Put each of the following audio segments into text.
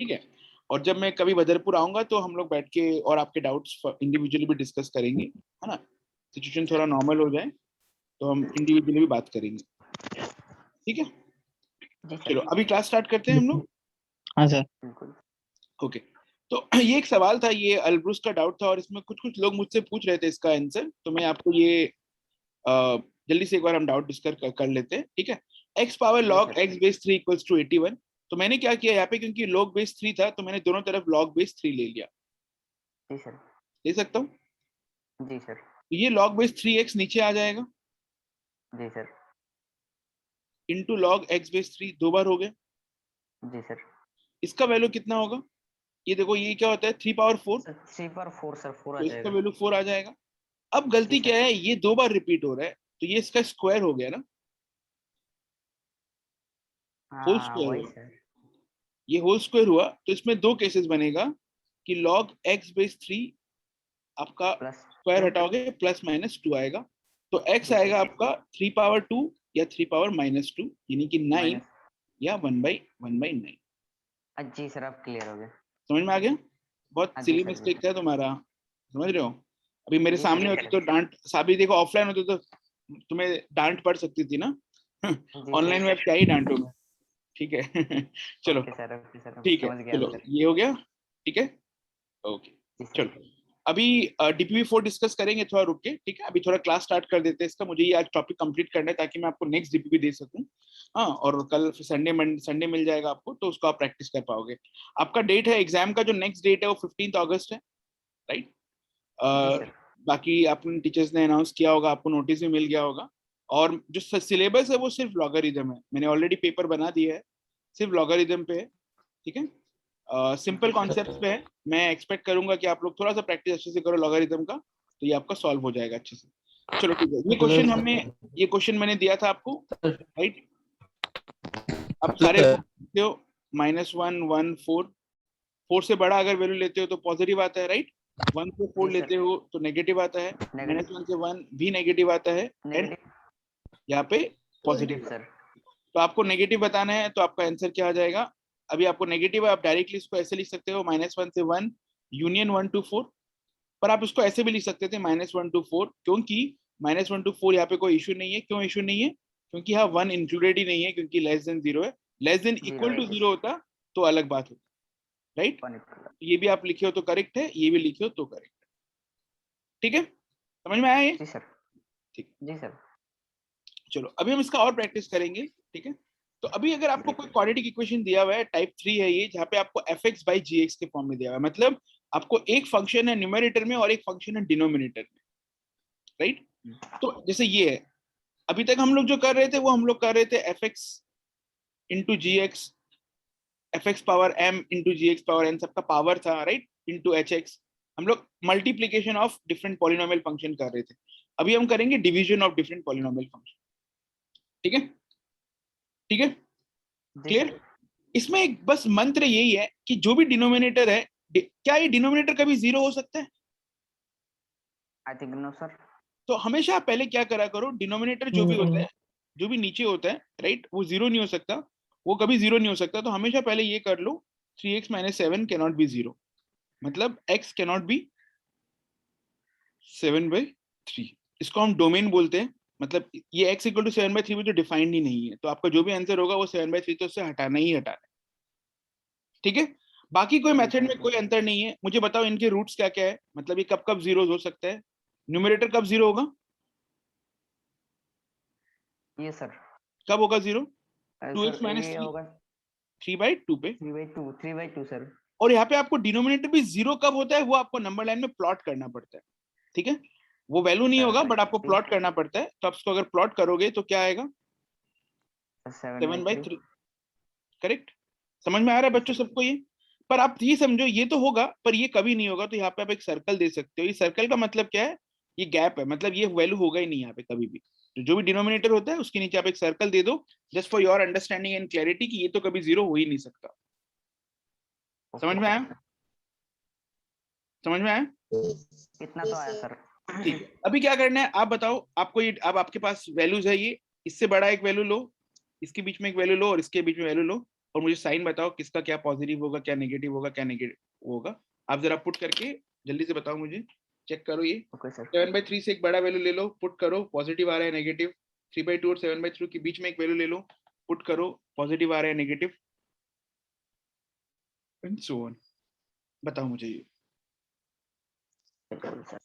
ठीक है। और जब मैं कभी बदरपुर आऊंगा तो हम लोग बैठ के और आपके डाउट्स इंडिविजुअली भी डिस्कस करेंगे, है ना। सिचुएशन थोड़ा नॉर्मल हो जाए तो हम इंडिविजुअली भी बात करेंगे, ठीक है। चलो अभी क्लास स्टार्ट करते हैं हम लोग। हाँ सर। ओके, तो ये एक सवाल था, ये अल्ब्रुस का डाउट था, और इसमें कुछ कुछ लोग मुझसे पूछ रहे थे इसका आंसर, तो मैं आपको ये जल्दी से एक बार हम डाउट डिस्कस कर लेते हैं, ठीक है। x power log x base 3 equals to 81। तो मैंने क्या किया यहाँ पे, क्योंकि log बेस 3 था तो मैंने दोनों तरफ log बेस 3 ले लिया। जी सर। ले सकता हूँ? जी सर। तो ये log बेस 3x नीचे आ जाएगा, जी sir. Into log x base 3 दो बार हो गया। जी सर। इसका वैल्यू कितना होगा? ये देखो, ये क्या होता है 3 पावर 4, 3 पर 4 सर, 4 आ तो इसका जाएगा। वैल्यू 4 आ जाएगा। अब गलती क्या है, ये दो बार रिपीट हो रहा है तो ये इसका स्क्वायर हो गया ना, होल हाँ स्क्वायर वही हुआ। सर। ये होल स्क्वायर हुआ तो इसमें दो केसेस बनेगा कि log x बेस 3 आपका प्लस स्क्वायर 2। हटाओगे प्लस माइनस 2 आएगा, तो x जी आएगा सर। आपका 3 पावर 2 या 3 पावर माइनस 2, यानी कि 9 माइनस। या 1/9। जी सर, अब क्लियर हो गया। समझ में आ गया? बहुत जी सिली सर। जी मिस्टेक सर। था तुम्हारा, समझ रहे हो। अभी मेरे जी सामने सर। होती तो डांट, साबी देखो ऑफलाइन होते तो तुम्हें डांट पड़ सकती थी ना। जी ऑनलाइन में अब क्या ही डांटो मैं, ठीक है। चलो ओके सर। ओके सर, ठीक है, समझ गया चलो सर। ये हो गया, ठीक है। ओके, जी सर। चलो अभी DPV4 डिस्कस करेंगे थोड़ा रुक के, ठीक है। अभी थोड़ा क्लास स्टार्ट कर देते हैं इसका, मुझे ये आज टॉपिक कंप्लीट करना है ताकि मैं आपको नेक्स्ट DPV दे सकूं। हाँ, और कल संडे मिल जाएगा आपको, तो उसको आप प्रैक्टिस कर पाओगे। आपका डेट है एग्जाम का, जो नेक्स्ट डेट है वो 15 अगस्त है, राइट। जी सर। बाकी अपने टीचर्स ने अनाउंस किया होगा, आपको नोटिस भी मिल गया होगा। और जो सिलेबस है वो सिर्फ लॉगरिदम है, मैंने ऑलरेडी पेपर बना दिया है, सिर्फ लॉगरिदम पे है, ठीक है। सिंपल कॉन्सेप्ट पे है। मैं एक्सपेक्ट करूंगा कि आप लोग थोड़ा सा प्रैक्टिस अच्छे से करो लॉगरिदम का, तो ये आपका सॉल्व हो जाएगा अच्छे से। चलो ठीक है, ये क्वेश्चन मैंने दिया था आपको, राइट। आप सारे लेते हो -1 1 4, 4 से बड़ा अगर वैल्यू लेते हो तो पॉजिटिव आता है, राइट। 1 से 4 जी सर। लेते हो तो नेगेटिव आता है, -1 से 1 भी नेगेटिव आता है, एंड नेगेटिव यहाँ पे पॉजिटिव। सर। तो आपको नेगेटिव बताना है, तो आपका आंसर क्या आ जाएगा? अभी आपको नेगेटिव है, आप डायरेक्टली इसको ऐसे लिख सकते हो -1 से 1 यूनियन 1 to 4। पर आप इसको ऐसे भी लिख सकते थे -1 to 4, क्योंकि -1 to 4 यहाँ पे कोई इशू नहीं है। क्यों इशू नहीं है? क्योंकि यहाँ 1 इंक्लूडेड ही नहीं है, क्योंकि लेस देन 0 है। लेस देन इक्वल टू 0 होता तो अलग बात होती, राइट। ये भी आप लिखे हो तो करेक्ट है, ये भी लिखे हो तो करेक्ट है, ठीक है। समझ में आया ये? जी सर। ठीक। जी सर। चलो अभी हम इसका और प्रैक्टिस करेंगे, ठीक है। तो अभी अगर आपको कोई क्वाड्रेटिक इक्वेशन दिया हुआ है, टाइप 3 है ये, जहाँ पे आपको fx बाई gx के फॉर्म में दिया हुआ है, मतलब आपको एक फंक्शन है न्यूमरेटर में और एक फंक्शन है डिनोमिनेटर में, राइट। तो जैसे ये है, अभी तक हम लोग जो कर रहे थे वो हम लोग कर रहे थे fx into g x, fx power m into g x power n, सबका पावर था, राइट, इंटू hx। हम लोग multiplication of different polynomial function कर रहे थे। अभी हम करेंगे division of different polynomial function, ठीक है। ठीक है, क्लियर। इसमें एक बस मंत्र यही है कि जो भी डिनोमिनेटर है, क्या ये डिनोमिनेटर कभी 0 हो सकता है? I think no sir. तो हमेशा पहले क्या करा करो, डिनोमिनेटर जो भी होता है, जो भी नीचे होता है, राइट, वो 0 नहीं हो सकता, वो कभी 0 नहीं हो सकता। तो हमेशा पहले ये कर लो, 3x - 7 कैन नॉट बी 0, मतलब x कैन नॉट बी 7/3। इसको हम डोमेन बोलते हैं, मतलब ये x = 7/3 में तो डिफाइंड ही नहीं है, तो आपका जो भी आंसर होगा वो 7/3 तो उससे हटाना ही हटाना है, ठीक है। बाकी कोई मेथड में कोई अंतर नहीं है। मुझे बताओ इनके रूट्स क्या क्या है, मतलब ये कब कब 0 हो सकता है? न्यूमरेटर कब 0 होगा? ये सर कब होगा 0? सर 2x - ये 3, होगा 3/2 पे। 3/2 सर। और यहाँ पे आपको डिनोमिनेटर भी 0 कब होता है वो आपको नंबर लाइन में प्लॉट करना पड़ता है, ठीक है। वो वैल्यू नहीं होगा बट आपको प्लॉट करना पड़ता है। तो आप इसको अगर प्लॉट करोगे तो क्या आएगा? 7/3, करेक्ट। समझ में आ रहा है बच्चों सबको ये? पर आप ये समझो, ये तो होगा पर ये कभी नहीं होगा। तो यहाँ पे आप एक सर्कल दे सकते हो। ये सर्कल का मतलब क्या है? ये गैप है, मतलब ये वैल्यू होगा ही नहीं यहाँ पे कभी भी। तो जो भी डिनोमिनेटर होता है उसके नीचे आप एक सर्कल दे दो, just for your understanding and clarity, कि ये तो कभी 0 हो ही नहीं सकता। समझ में आया? समझ में आया? इतना तो आया सर। ठीक है, अभी क्या करना है आप बताओ। आपको ये, अब आपके पास वैल्यूज है, ये इससे बड़ा एक वैल्यू लो, इसके बीच में एक वैल्यू लो और इसके बीच में वैल्यू लो। और मुझे साइन बताओ किसका क्या पॉजिटिव होगा, क्या नेगेटिव होगा, क्या नेगेटिव होगा। आप जरा पुट करके जल्दी से बताओ मुझे, चेक करो ये। Okay sir. 7/3 से एक बड़ा वैल्यू ले लो, पुट करो, पॉजिटिव आ रहा है नेगेटिव। 3/2 और 7/3 के बीच में एक वैल्यू ले लो, पुट करो, पॉजिटिव आ रहा है नेगेटिव, एंड सो ऑन। बताओ मुझे ये। सर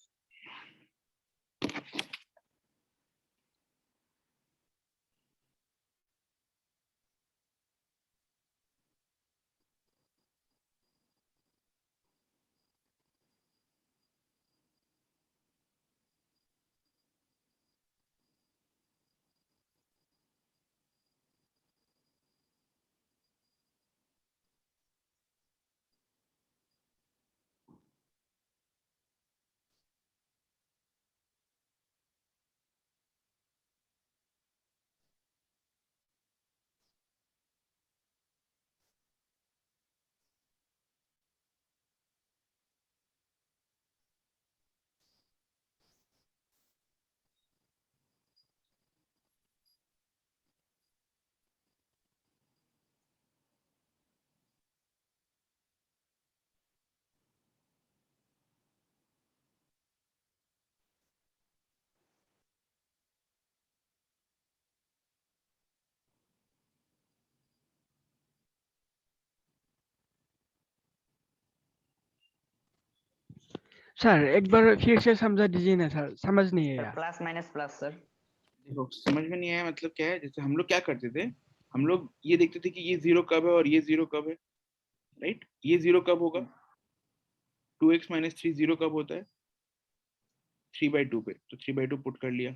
सर एक बार फिर से समझा दीजिए ना सर, समझ नहीं आया। Plus minus plus sir. देखो समझ में नहीं आया मतलब क्या है, जैसे हम लोग क्या करते थे, हम लोग ये देखते थे कि ये जीरो कब है और ये जीरो कब है, राइट। ये जीरो कब होगा, 2x - 3 जीरो कब होता है, 3/2 पे, तो 3/2 पुट कर लिया।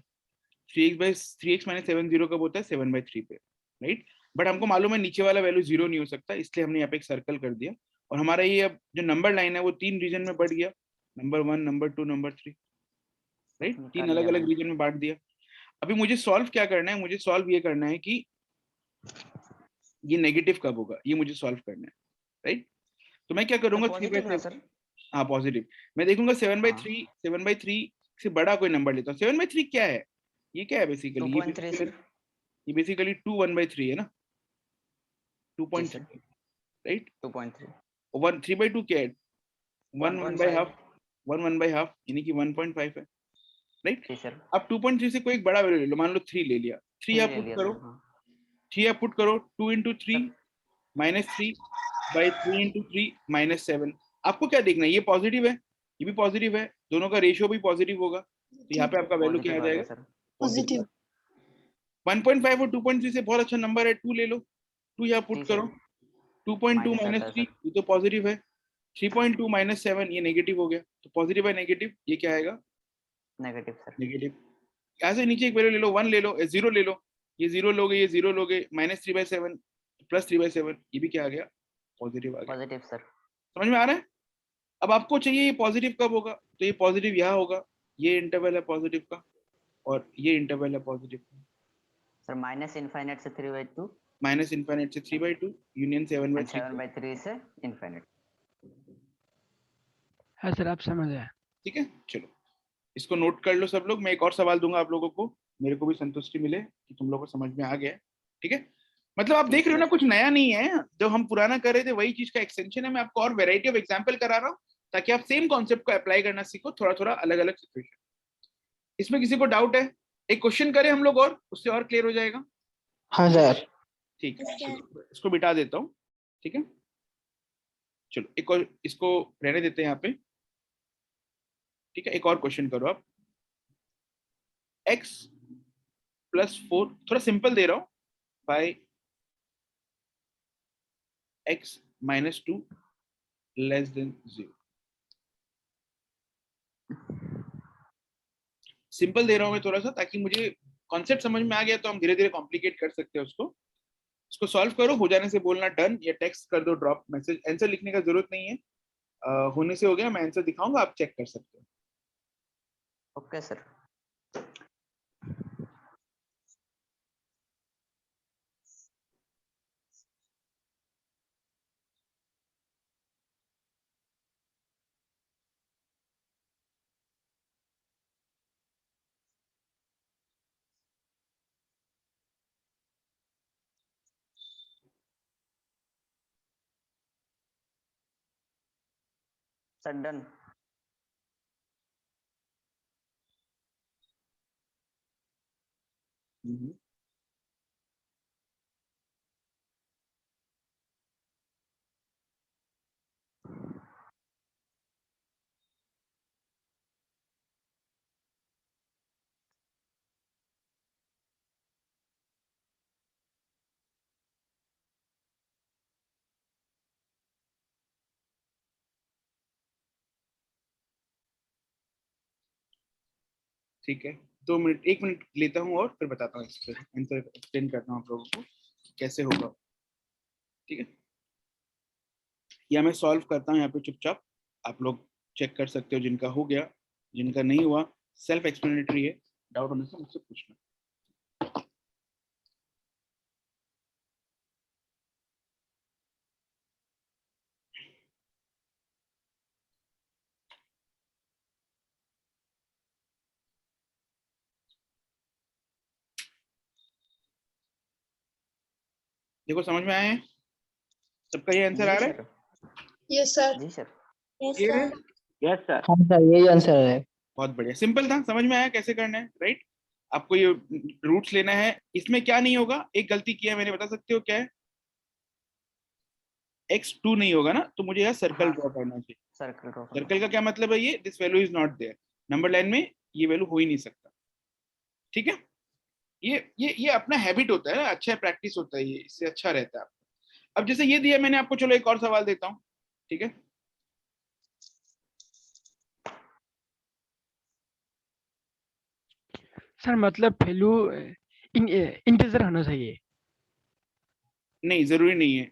3x - 7 जीरो कब होता है, 7/3 पे, राइट। बट हमको मालूम है नीचे वाला वैल्यू जीरो नहीं हो सकता, इसलिए हमने यहाँ पे एक सर्कल कर दिया। और हमारा ये अब जो नंबर लाइन है वो 3 रीजन में बढ़ गया, नंबर 1, नंबर 2, नंबर 3, राइट। 3 निकाल अलग लिया अलग मैंने। रीजन में बांट दिया। अभी मुझे सॉल्व क्या करना है, मुझे सॉल्व ये करना है कि ये नेगेटिव कब होगा, ये मुझे सॉल्व करना है, राइट। तो मैं क्या करूंगा, पॉजिटिव ना सर। हाँ पॉजिटिव। मैं देखूंगा 7/3, हाँ 7/3 से बड़ा कोई नंबर लेता हूँ। 7/3 क्या है, ये क्या है बेसिकली, 2.3 सर। ये बेसिकली 2 1/3 है ना, जी सर 2.3, राइट। 2.3 1 3/2 क्या है, 1 1 बाई 1.5। हाफ, 1 1 बाई हाफ यानी कि 1.5 है, राइट। जी सर अब 2.3 से कोई एक बड़ा वैल्यू ले लो, मान लो 3 ले लिया, 3 3 यहाँ ले पुट लिया करो, सर। हाँ 3 यहाँ पुट करो, 2 × 3 सर -3/3 - 7। आपको क्या देखना है, ये पॉजिटिव है, ये भी पॉजिटिव है, दोनों का रेशियो भी पॉजिटिव होगा, तो यहाँ पे आपका वैल्यू क्या आ पॉजिटिव आ गया जाएगा, सर। पॉजिटिव। 1.5 और 2.3 से बहुत अच्छा नंबर है, 2 ले लो, 2 यहाँ जी पुट सर करो, 2.2 माइनस आता है -3 सर। ये तो पॉजिटिव है, 3.2 -7 ये नेगेटिव हो गया, तो पॉजिटिव है नेगेटिव, ये क्या आएगा, नेगेटिव सर। नेगेटिव। ऐसे नीचे एक वैल्यू ले लो, 1 ले लो, 0 ले लो, ये 0 लोगे, ये 0 लोगे, -3/7 +3/7 ये भी क्या आ गया, पॉजिटिव आ गया। Positive sir. समझ में आ रहा है। अब आपको चाहिए ये पॉजिटिव कब होगा, तो ये पॉजिटिव यहाँ होगा, ये इंटरवल है पॉजिटिव का, और ये इंटरवल है पॉजिटिव का, सर माइनस इनफाइनाइट से 3/2 -∞ से 3/2 यूनियन एंड 7/3 से, 7/3 से इनफाइनाइट। हाँ सर, आप समझ आए। ठीक है। चलो इसको नोट कर लो सब लोग, मैं एक और सवाल दूंगा आप लोगों को, मेरे को भी संतुष्टि मिले कि तुम लोगों को समझ में आ गया है, ठीक है। मतलब आप देख ठीक रहे हो ना, सर। कुछ नया नहीं है, जो हम पुराना कर रहे थे वही चीज का एक्सटेंशन है। मैं आपको और वेराइटी ऑफ एग्जांपल करा रहा हूँ ताकि आप सेम कॉन्सेप्ट को अप्लाई करना सीखो, थोड़ा थोड़ा अलग अलग सिचुएशन। इसमें किसी को डाउट है, एक क्वेश्चन करें हम लोग और उससे और क्लियर हो जाएगा। हाँ सर। ठीक है चलो, इसको बिठा देता हूँ, ठीक है। चलो एक और इसको रहने देते हैं यहाँ पे, ठीक है। एक और क्वेश्चन करो आप, x + 4, थोड़ा सिंपल दे रहा हूँ, बाय x - 2 <0। सिंपल दे रहा हूँ मैं थोड़ा सा, ताकि मुझे कॉन्सेप्ट समझ में आ गया तो हम धीरे धीरे कॉम्प्लिकेट कर सकते हैं उसको। इसको सॉल्व करो, हो जाने से बोलना डन, या टेक्स्ट कर दो ड्रॉप मैसेज, आंसर लिखने का जरूरत नहीं है। होने से हो गया, मैं आंसर दिखाऊंगा, आप चेक कर सकते हो। Okay sir. Sir done. ठीक है, 2 मिनट 1 मिनट लेता हूँ और फिर बताता हूँ आंसर एक्सप्लेन करता हूँ आप लोगों को कैसे होगा। ठीक है, या मैं सॉल्व करता हूँ यहाँ पे चुपचाप, आप लोग चेक कर सकते हो, जिनका हो गया, जिनका नहीं हुआ सेल्फ एक्सप्लेनेटरी है, डाउट होने से मुझसे पूछना। देखो समझ में आया है सबका, ये आंसर आ रहा है? Yes sir. जी सर। क्लियर है? Yes sir. हाँ सर, यही आंसर है। बहुत बढ़िया, सिंपल था, समझ में आया कैसे करना है, राइट? आपको ये रूट्स लेना है, इसमें क्या नहीं होगा, एक गलती किया मैंने, बता सकते हो क्या है? x2 नहीं होगा ना, तो मुझे यहाँ सर्कल हाँ। ड्रॉ करना चाहिए। सर्कल ड्रॉ सर्कल का क्या मतलब है? ये this value is not there, number line में ये वैल्यू हो ही नहीं सकता। ठीक है, ये अपना हैबिट होता है, अच्छा प्रैक्टिस होता है, ये इससे अच्छा रहता है। अब जैसे ये दिया मैंने आपको, चलो एक और सवाल देता हूँ। ठीक है, सर मतलब वैल्यू इंटीजर होना चाहिए। नहीं जरूरी नहीं है।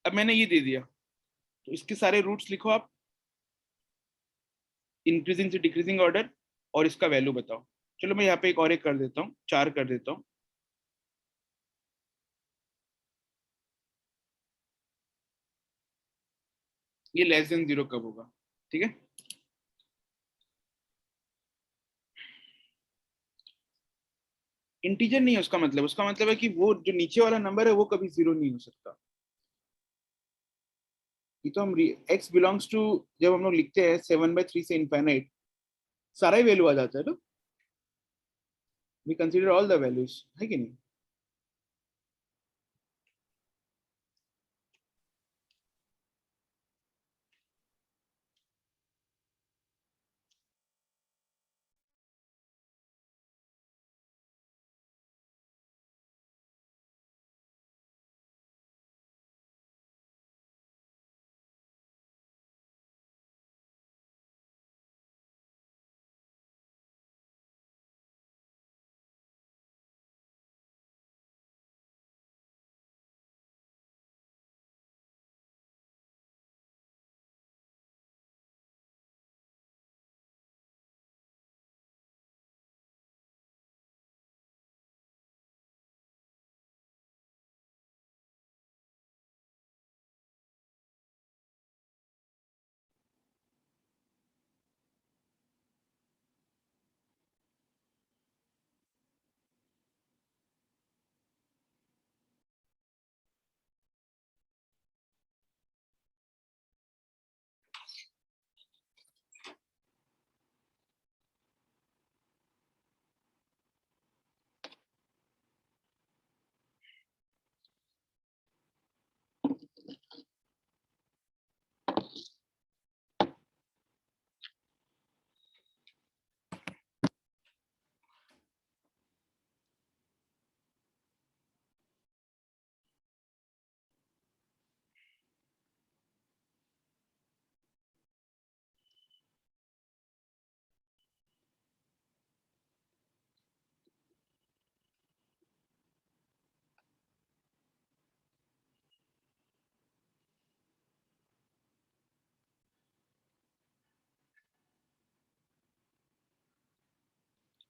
अब मैंने ये दे दिया, तो इसके सारे रूट्स लिखो आप, इंक्रीजिंग से डिक्रीजिंग ऑर्डर, और इसका वैल्यू बताओ। चलो मैं यहाँ पे एक और एक कर देता हूँ, 4 कर देता हूँ। ये लेस देन 0 कब होगा? ठीक है, इंटीजर नहीं है उसका मतलब, उसका मतलब है कि वो जो नीचे वाला नंबर है वो कभी 0 नहीं हो सकता। ये तो हम x बिलोंग्स टू, जब हम लोग लिखते हैं 7/3 से इनफाइनाइट, सारा ही वैल्यू आ जाता है ना, we consider all the values, है कि नहीं?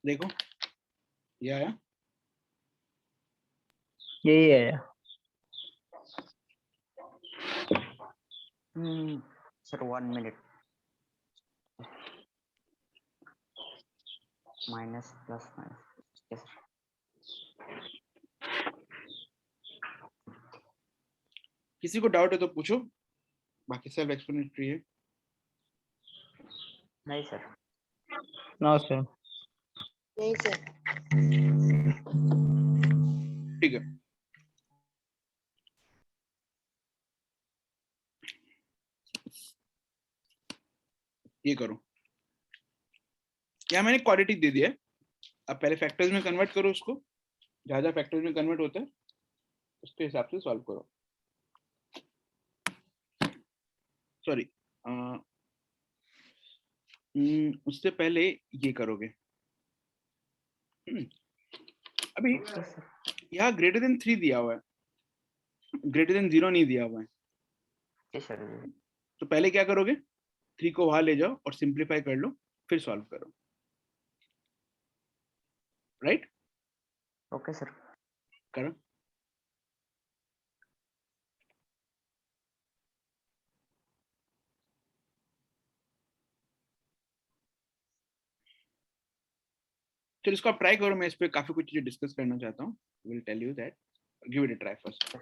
देखो ये आया, यही है। Sir 1 minute. Minus plus minus. Yes sir. किसी को डाउट है तो पूछो, बाकी सेल्फ एक्सप्लेनेटरी है। नहीं सर। No sir. नहीं सर। ठीक है, ये करो, यहाँ मैंने क्वाड्रेटिक दे दिया है। अब पहले फैक्टर्स में कन्वर्ट करो उसको, जहां जहां फैक्टर्स में कन्वर्ट होता है उसके हिसाब से सॉल्व करो। सॉरी, उससे पहले ये करोगे। अभी यस सर। यहाँ ग्रेटर देन 3 दिया हुआ है, ग्रेटर देन 0 नहीं दिया हुआ है। जी सर। तो पहले क्या करोगे, 3 को वहां ले जाओ और सिंप्लीफाई कर लो, फिर सॉल्व करो। Right, okay sir. करो। चलो इसको आप ट्राई करो, मैं इस पे काफी कुछ चीजें डिस्कस करना चाहता हूँ। Will tell you that, give it a try first.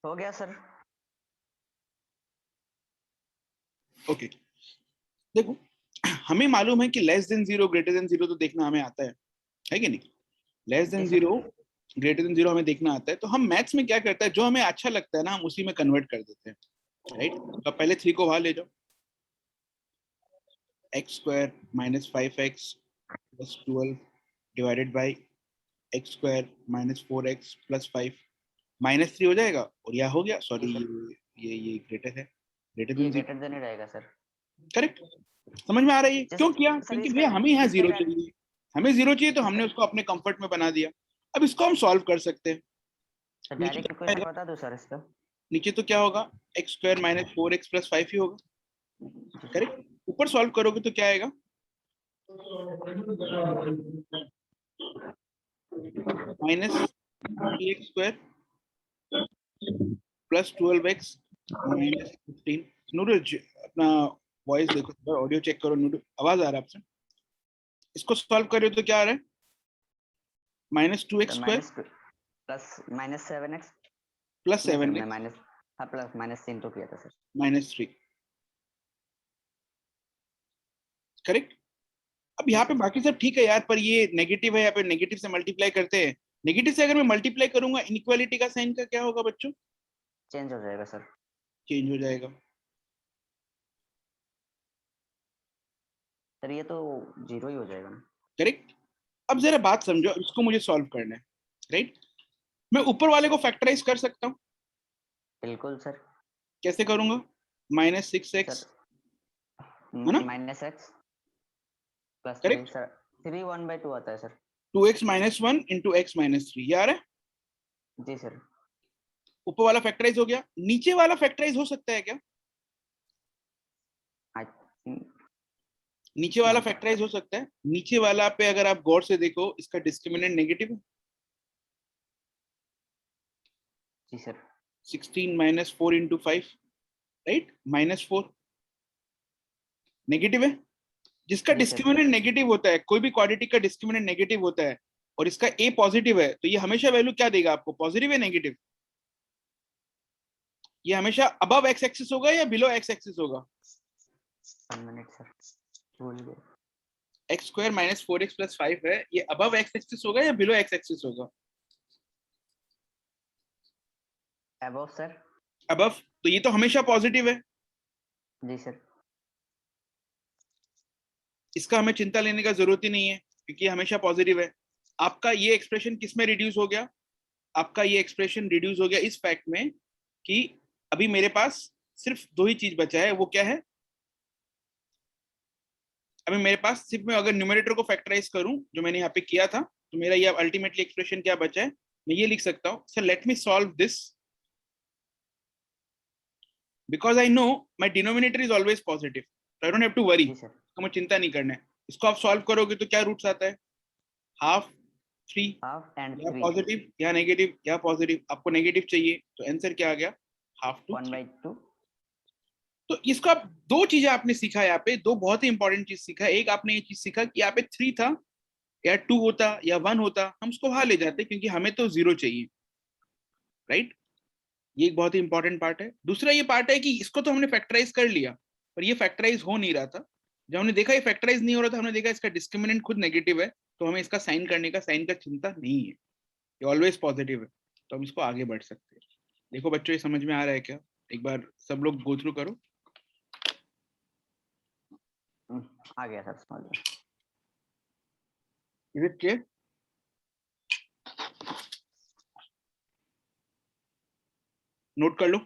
हो गया सर। ओके, देखो हमें मालूम है कि less than zero greater than zero तो देखना हमें आता है कि नहीं? लेस देन जी sir. Zero greater than zero हमें देखना आता है। तो हम मैथ्स में क्या करता है, जो हमें अच्छा लगता है ना हम उसी में कन्वर्ट कर देते हैं, राइट? तो पहले 3 को वहां ले जाओ, x square minus 5x plus 12 divided by x square minus 4x plus 5 minus 3 हो जाएगा, और यह हो गया, सॉरी ये ग्रेटर है, ग्रेटर ये देन जीरो, ग्रेटर देन ही रहेगा सर। करेक्ट? समझ में आ रही है जैसे क्यों किया? सर क्योंकि इसका भैया हमें यहाँ इसका जीरो क्या चाहिए, हमें जीरो चाहिए, तो इसका हमने उसको अपने कंफर्ट में बना दिया। अब इसको हम सॉल्व कर सकते हैं। नीचे डायरेक्ट तो क्या इक्वेशन आएगा? बता दो सर इसका। नीचे तो क्या होगा, x square minus 4x plus 5 ही होगा, जी सर। करेक्ट? ऊपर सॉल्व करोगे तो क्या आएगा, minus 3x square plus 12x minus 15। Noodle अपना वॉइस देखो, ऑडियो चेक करो, नूडल आवाज आ रहा है आपसे? इसको सॉल्व करो तो क्या आ रहा है, minus 2x square minus plus minus 7x। Plus नहीं सर, 7x मैं माइनस, हाँ प्लस माइनस चिन्ह तो किया था सर। Minus 3, correct? अब जी यहाँ पे सर। बाकी सब ठीक है यार, पर ये नेगेटिव है, यहाँ पे नेगेटिव से मल्टीप्लाई करते हैं। नेगेटिव से अगर मैं मल्टीप्लाई करूंगा, इनइक्वालिटी का साइन का क्या होगा बच्चों? चेंज हो जाएगा सर। चेंज हो जाएगा। सर ये तो जीरो ही हो जाएगा ना। करेक्ट? अब जरा बात समझो, इसको मुझे सॉल्व करना है, राइट? मैं ऊपर वाले को फैक्टराइज कर सकता हूँ, बिल्कुल सर। कैसे करूंगा? माइनस 6x, सर है ना? Minus x plus 3 correct? Sir. 3 1/2 आता है sir. 2x minus 1 into x minus 3, ये आ रहा है। जी सर। ऊपर वाला फैक्टराइज हो गया, नीचे वाला फैक्टराइज हो सकता है क्या? आई थिंक नीचे वाला नो सर। फैक्टराइज हो सकता है। नीचे वाला पे अगर आप गौर से देखो, इसका डिस्क्रिमिनेंट नेगेटिव है। जी sir. 16 minus 4 into 5, right? Minus 4 negative है। जिसका जी सर। डिस्क्रिमिनेंट नेगेटिव होता है, कोई भी क्वाड्रेटिक का डिस्क्रिमिनेंट नेगेटिव होता है, और इसका ए पॉजिटिव है, तो ये हमेशा वैल्यू क्या देगा आपको, पॉजिटिव या नेगेटिव? ये हमेशा अबव एक्स एक्सिस होगा या बिलो एक्स एक्सिस होगा? 1 मिनट सर, भूल गए। X square minus 4x plus 5 है, ये अबव एक्स एक्सिस होगा या बिलो एक्स एक्सिस होगा? Above sir. अबव, तो ये तो हमेशा पॉजिटिव है, जी सर। इसका हमें चिंता लेने का जरूरत ही नहीं है, क्योंकि ये हमेशा पॉजिटिव है। आपका ये एक्सप्रेशन किस में रिड्यूस हो गया? आपका ये एक्सप्रेशन रिड्यूस हो गया इस फैक्ट में कि अभी मेरे पास सिर्फ दो ही चीज बचा है, वो क्या है? अभी मेरे पास सिर्फ, मैं अगर न्यूमरेटर को फैक्टराइज करूं जो मैंने यहाँ पे किया था, तो मेरा ये अल्टीमेटली एक्सप्रेशन क्या बचा है? मैं ये लिख सकता हूँ, sir let me solve this because I know my denominator is always positive, I don't have to worry, जी सर। तो मुझे चिंता नहीं करना है। इसको आप सॉल्व करोगे तो क्या रूट्स आता है? हाफ, 3, हाफ एंड या 3 पॉजिटिव या नेगेटिव, या पॉजिटिव, आपको नेगेटिव चाहिए तो आंसर क्या आ गया? Half two 1/2। तो इसका दो चीजें आपने सीखा यहाँ पे, दो बहुत ही इंपॉर्टेंट चीज सीखा। एक आपने ये चीज सीखा कि यहाँ पे 3 था, या 2 होता या 1 होता, हम उसको वहां ले जाते, क्योंकि हमें तो 0 चाहिए, राइट? ये एक बहुत ही इंपॉर्टेंट पार्ट है। दूसरा ये पार्ट है कि इसको तो हमने फैक्टराइज कर लिया, पर ये फैक्टराइज हो नहीं रहा था। जब हमने देखा ये फैक्टराइज नहीं हो रहा था, हमने देखा इसका डिस्क्रिमिनेंट खुद नेगेटिव है, तो हमें इसका साइन करने का, साइन का चिंता नहीं है, ये ऑलवेज पॉजिटिव है, तो हम इसको आगे बढ़ सकते हैं। देखो बच्चों, ये समझ में आ रहा है क्या? एक बार सब लोग गो थ्रू करो। आ गया सर, समझ गया। Is it clear? नोट कर लो।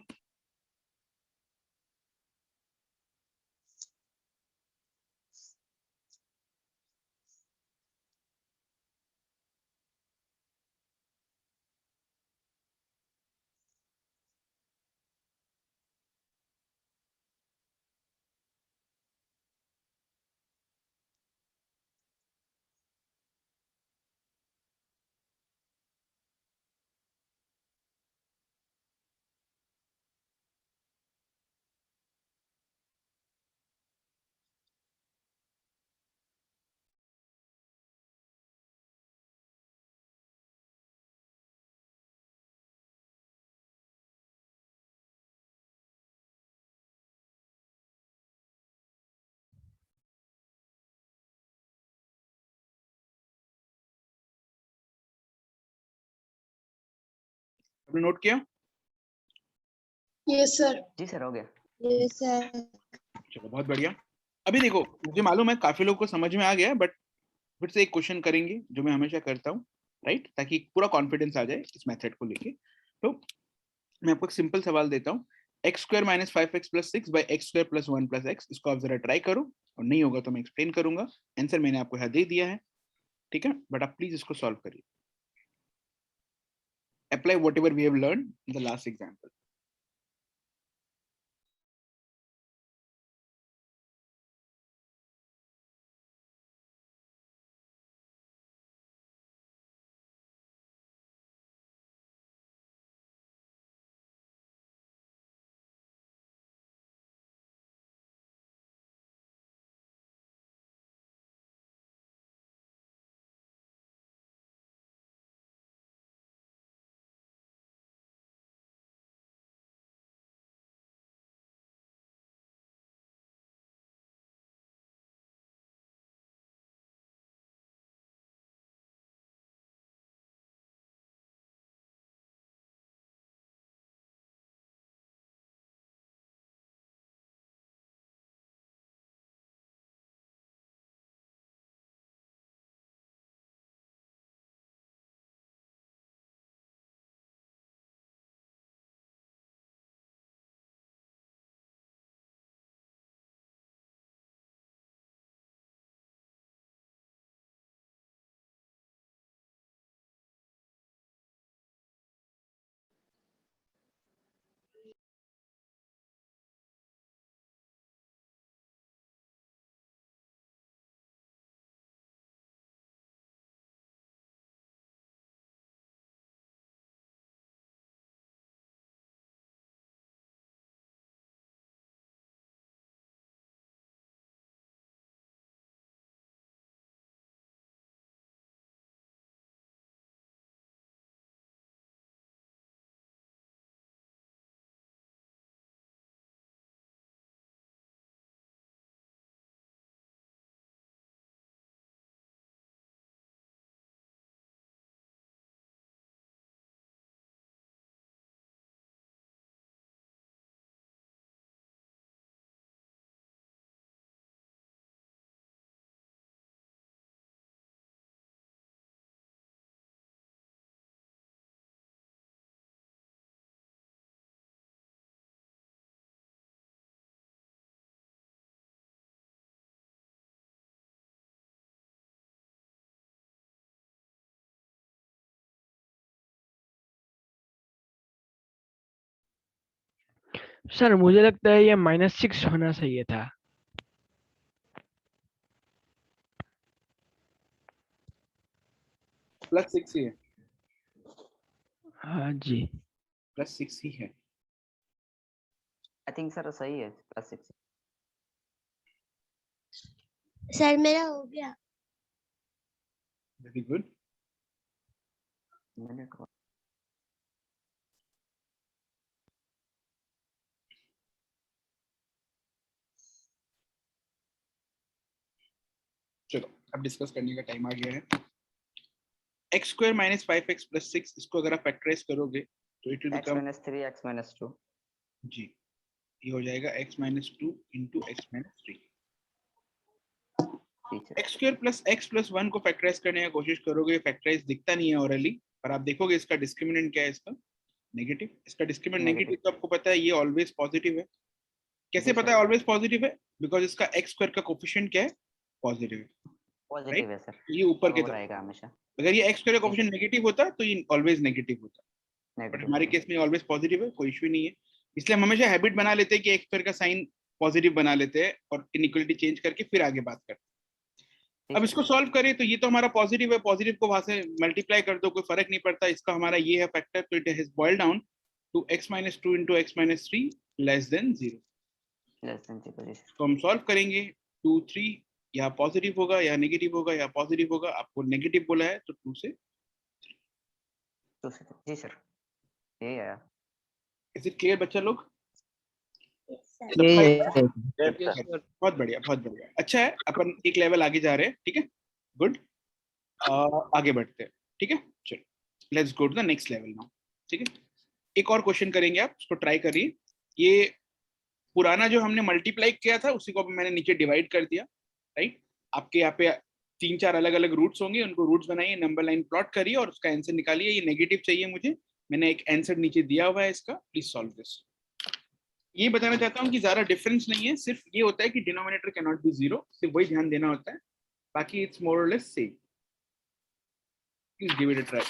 आपने नोट किया? Yes, sir. जी सर हो गया। Yes, sir. चलो बहुत बढ़िया। अभी देखो मुझे मालूम है काफी लोगों को समझ में आ गया, बट फिर से एक क्वेश्चन करेंगे जो मैं हमेशा करता हूँ, राइट, ताकि पूरा कॉन्फिडेंस आ जाए इस मेथड को लेके। तो मैं आपको एक सिंपल सवाल देता हूँ, x square minus 5x plus 6 by x square plus 1 plus x. इसको आप जरा ट्राई करो, और नहीं होगा तो मैं एक्सप्लेन करूंगा। आंसर मैंने आपको यहाँ दे दिया है, ठीक है, बट आप प्लीज इसको सॉल्व करिए। Apply whatever we have learn in the last example. Sir मुझे लगता है ये -6 होना चाहिए था। प्लस 6 ही है, हाँ जी। प्लस 6 ही है। आई थिंक सर सही है +6। सर मेरा हो गया। Very good. मिनट चलो अब डिस्कस करने का टाइम आ गया है। X square minus 5x plus 6, इसको अगर आप फैक्टराइज करोगे तो it will x become, - 3 x - 2। जी, ये हो जाएगा x minus 2 into x minus 3। Teacher x square plus x plus 1 को फैक्टराइज करने की कोशिश करोगे, फैक्टराइज दिखता नहीं है ऑरली, पर आप देखोगे इसका डिस्क्रिमिनेंट क्या है, इसका नेगेटिव। इसका डिस्क्रिमिनेंट नेगेटिव तो आपको पता है ये ऑलवेज पॉजिटिव है। कैसे जी पता सर। है ऑलवेज पॉजिटिव है? बिकॉज इसका एक्स स्क्वायर का कोफिशिएंट क्या है, पॉजिटिव है, पॉजिटिव राइट। है सर, ये ऊपर की और तरफ, रहेगा हमेशा। अगर ये एक्स स्क्वायर का जी कोफिशिएंट सर, नेगेटिव होता तो ये ऑलवेज नेगेटिव होता, बट नेगेटिव हमारे होगा। केस में ऑलवेज पॉजिटिव है, कोई इश्यू नहीं है। इसलिए हम हमेशा हैबिट बना लेते हैं कि एक्स स्क्वायर का साइन पॉजिटिव बना लेते हैं और इनइक्वालिटी चेंज करके फिर आगे बात करते हैं। जी अब सर। इसको सॉल्व करें तो ये तो हमारा पॉजिटिव है, पॉजिटिव को वहां से मल्टीप्लाई कर दो, कोई फर्क नहीं पड़ता। इसका हमारा ये है फैक्टर, तो it has boiled down to x minus 2 into x minus 3 less than 0। +0 जी सर। तो हम सॉल्व करेंगे 2 3, या पॉजिटिव होगा या नेगेटिव होगा, या पॉजिटिव होगा। आपको नेगेटिव बोला है तो 2 से। 2 से जी सर, यही आया। इज इट क्लियर बच्चा लोग? Yes, sir. सबका यही एक- है। बहुत बढ़िया, बहुत बढ़िया, अच्छा है। अपन एक लेवल आगे जा रहे हैं, ठीक है, गुड। आगे बढ़ते हैं, ठीक है, चलो let's go to the next level now, ठीक है। एक और क्वेश्चन करेंगे, आप उसको ट्राई करिए। ये पुराना जो हमने मल्टीप्लाई किया था उसी को मैंने नीचे डिवाइड कर दिया, राइट। आपके यहाँ पे 3-4 अलग अलग रूट्स होंगे, उनको रूट्स बनाइए, नंबर लाइन प्लॉट करिए और उसका आंसर निकालिए। ये नेगेटिव चाहिए मुझे, मैंने एक आंसर नीचे दिया हुआ है इसका, प्लीज सॉल्व दिस। ये बताना चाहता हूँ कि ज्यादा डिफरेंस नहीं है, सिर्फ ये होता है कि denominator can not be zero, सिर्फ वही ध्यान देना होता है, बाकी इट्स मोर और less same. Please give it a try.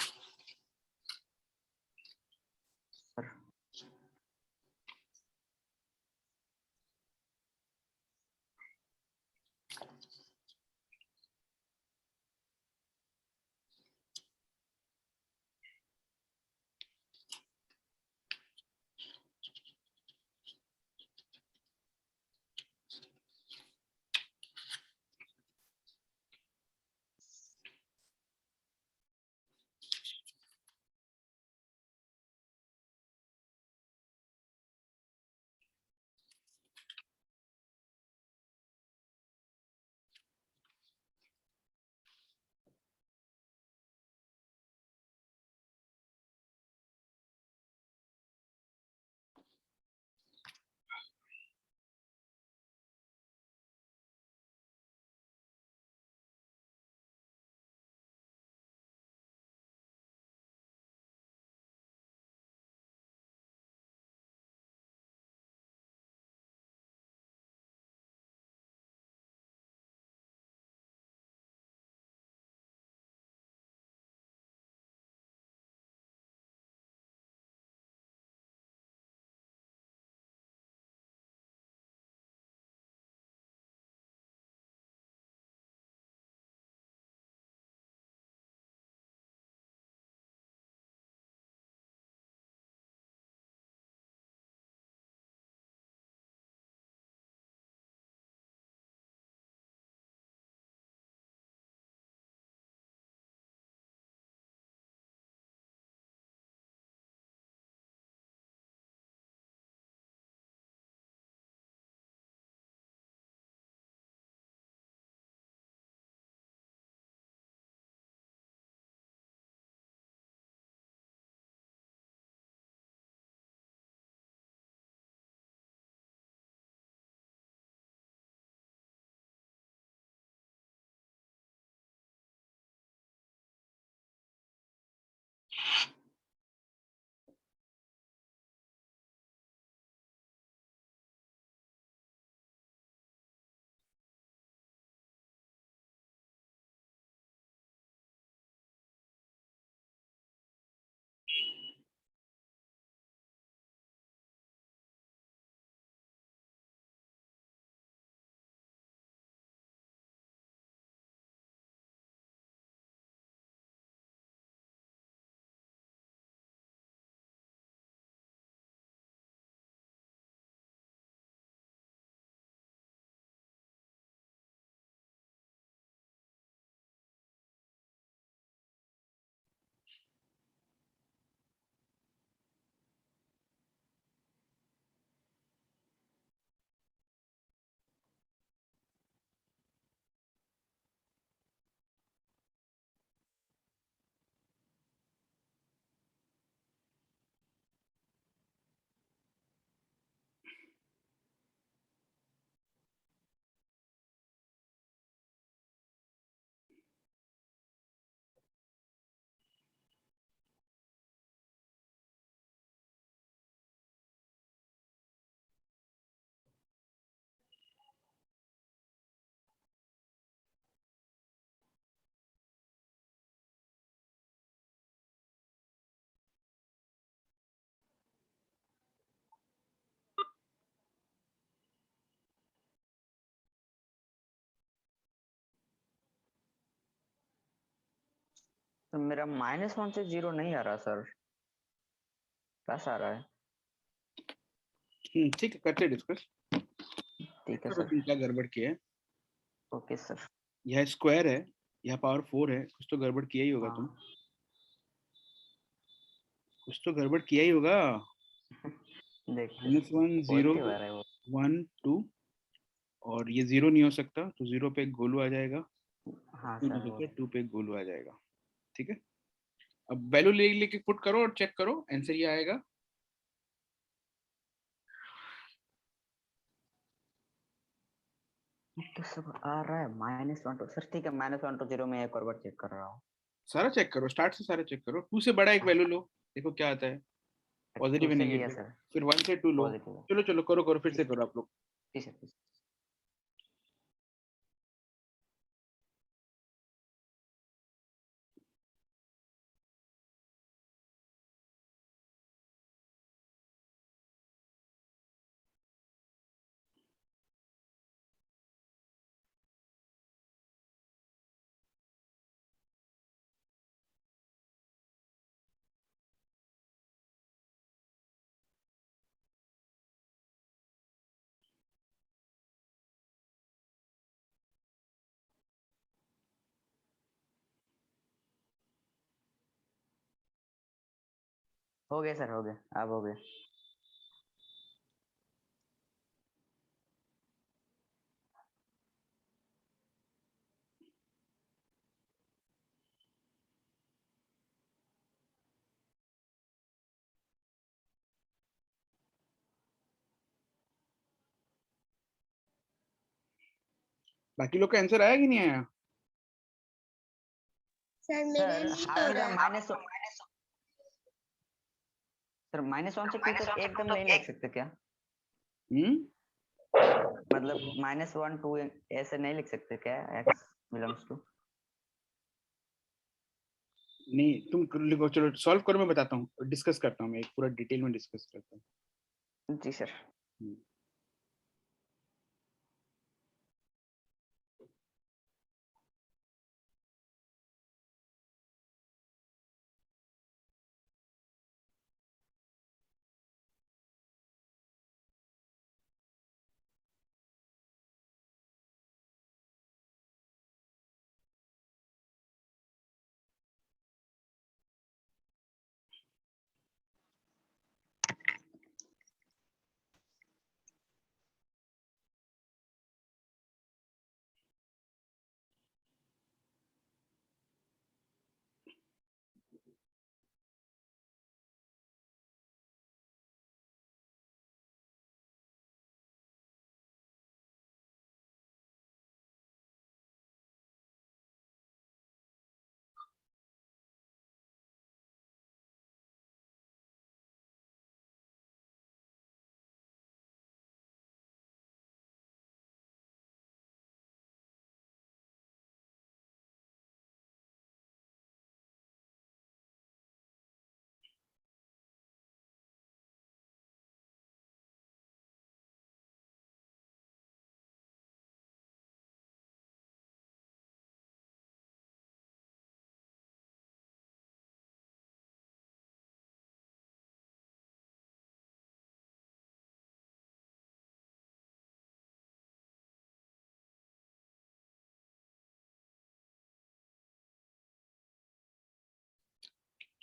तो मेरा -1 से 0 नहीं आ रहा सर, प्लस आ रहा है। ठीक है, करते डिस्कस। ठीक है तो सर। क्या गड़बड़ किया है? Okay sir. यह स्क्वायर है, यह पावर 4 है, कुछ तो गड़बड़ किया ही होगा हाँ। तुम, कुछ तो गड़बड़ किया ही होगा। देखते -1 0 पॉजिटिव आ रहा है वो। 1 2, और ये 0 नहीं हो सकता, तो 0 पे एक गोलू आ जाएगा, हाँ 2 सर नहीं वो। सकता, 2 पे एक गोलू आ जाएगा। ठीक है, अब वैल्यू ले लेके पुट करो और चेक करो, आंसर ये आएगा तो सब आ रहा है -1 to सर ठीक है -1 to 0 में एक और बार चेक कर रहा हूँ। सारा चेक करो, स्टार्ट से सारा चेक करो। 2 से बड़ा एक वैल्यू लो, देखो क्या आता है, 2 पॉजिटिव है से लिया नेगेटिव, सर, फिर 1 से 2 लो। पॉजिटिव है। चलो चलो करो करो, फिर से करो आप लोग। जी सर, प्लीज। हो गया सर, हो गया, अब हो गया। बाकी लोग का आंसर आया कि नहीं आया? सर मेरा सर नहीं हाथ हो में रहा है। सर -1 से 2 तक एकदम नहीं लिख सकते क्या? मतलब -1 2 ऐसे नहीं लिख सकते क्या, x बिलोंग्स टू? नहीं, तुम लिखो, चलो सॉल्व करो, मैं बताता हूँ, डिस्कस करता हूँ, मैं एक पूरा डिटेल में डिस्कस करता हूँ। जी सर।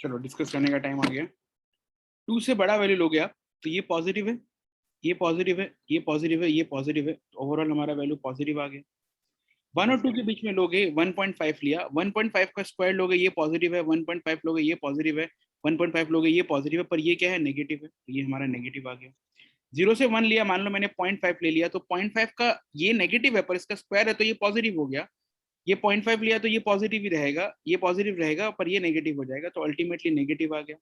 चलो डिस्कस करने का टाइम आ गया। 2 से बड़ा वैल्यू लोगे आप, तो ये पॉजिटिव है, ये पॉजिटिव है, ये पॉजिटिव है, ये पॉजिटिव है, तो ओवरऑल हमारा वैल्यू पॉजिटिव आ गया। 1 और 2 के बीच में लोगे 1.5 लिया, 1.5 का स्क्वायर लोगे, ये पॉजिटिव है, 1.5 लोगे, ये पॉजिटिव है, 1.5 लोगे, ये पॉजिटिव है, पर ये क्या है, नेगेटिव है, तो ये हमारा नेगेटिव आ गया। 0 से 1 लिया, मान लो मैंने 0.5 ले लिया, तो 0.5 का ये नेगेटिव है, पर इसका स्क्वायर है तो ये पॉजिटिव हो गया। ये 0.5 लिया तो ये पॉजिटिव ही रहेगा, ये पॉजिटिव रहेगा, पर ये नेगेटिव हो जाएगा, तो अल्टीमेटली नेगेटिव आ गया।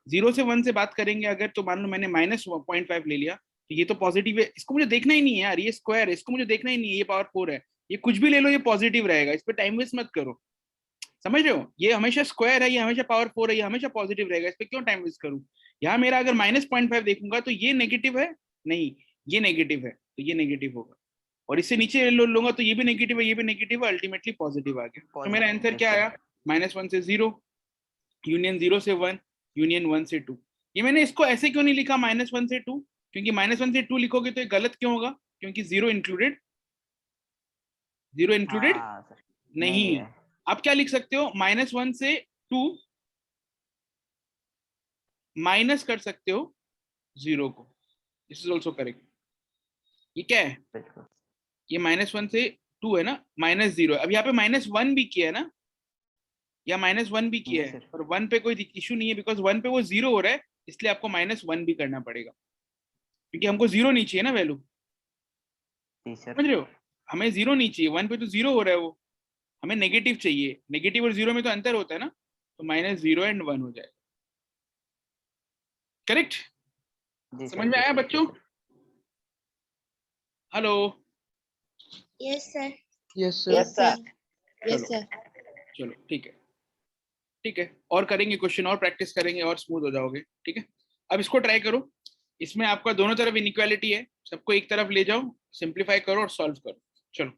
0 से 1 से बात करेंगे अगर, तो मान लो मैंने -0.5 ले लिया, तो ये तो पॉजिटिव है, इसको मुझे देखना ही नहीं है यार, ये स्क्वायर है, इसको मुझे देखना ही नहीं है, ये पावर 4 है, ये कुछ भी ले लो, ये पॉजिटिव रहेगा, इस पर टाइम वेस्ट मत करो, समझ रहे हो? ये हमेशा स्क्वायर है, ये हमेशा पावर 4 है, ये हमेशा पॉजिटिव रहेगा, इस पर क्यों टाइम वेस्ट करूं? यहाँ मेरा अगर -0.5 देखूंगा तो ये नेगेटिव है, नहीं ये नेगेटिव है, तो ये नेगेटिव होगा, और इससे नीचे लूंगा तो ये भी नेगेटिव है, ये भी नेगेटिव है, अल्टीमेटली पॉजिटिव आ गया। तो मेरा आंसर क्या आया, -1 से 0, यूनियन 0 से 1, यूनियन 1 से 2। ये मैंने इसको ऐसे क्यों नहीं लिखा -1 से 2, क्योंकि -1 से 2 लिखोगे तो ये गलत क्यों होगा, क्योंकि 0 इंक्लूडेड, 0 इंक्लूडेड हाँ सर, नहीं नहीं है। है। आप क्या लिख सकते हो, -1 से 2 माइनस कर सकते हो 0 को, दिस इज ऑल्सो करेक्ट। ये क्या है, बिल्कुल। ये -1 से 2 है ना, -0 अब यहाँ पे -1 भी किया है ना, या -1 भी किया जी है, सर। पर 1 पे कोई इशू नहीं है, बिकॉज 1 पे वो 0 हो रहा है, इसलिए आपको -1 भी करना पड़ेगा, क्योंकि हमको 0 नहीं चाहिए ना वैल्यू, जी सर। समझ रहे हो? हमें जीरो नहीं चाहिए, 1 पे तो जीरो हो रहा है वो, हमें नेगेटिव चाहिए, नेगेटिव और जीरो में तो अंतर होता है ना, तो -0 और 1 हो जाएगा। करेक्ट? जी समझ सर, में जी आया सर। बच्चों? Hello? Yes sir. Yes, sir. Yes sir. Yes चलो सर। चलो ठीक है, ठीक है, और करेंगे क्वेश्चन, और प्रैक्टिस करेंगे और स्मूथ हो जाओगे। ठीक है, अब इसको ट्राई करो, इसमें आपका दोनों तरफ इनइक्वालिटी है, सबको एक तरफ ले जाओ, सिंप्लीफाई करो और सॉल्व करो। चलो।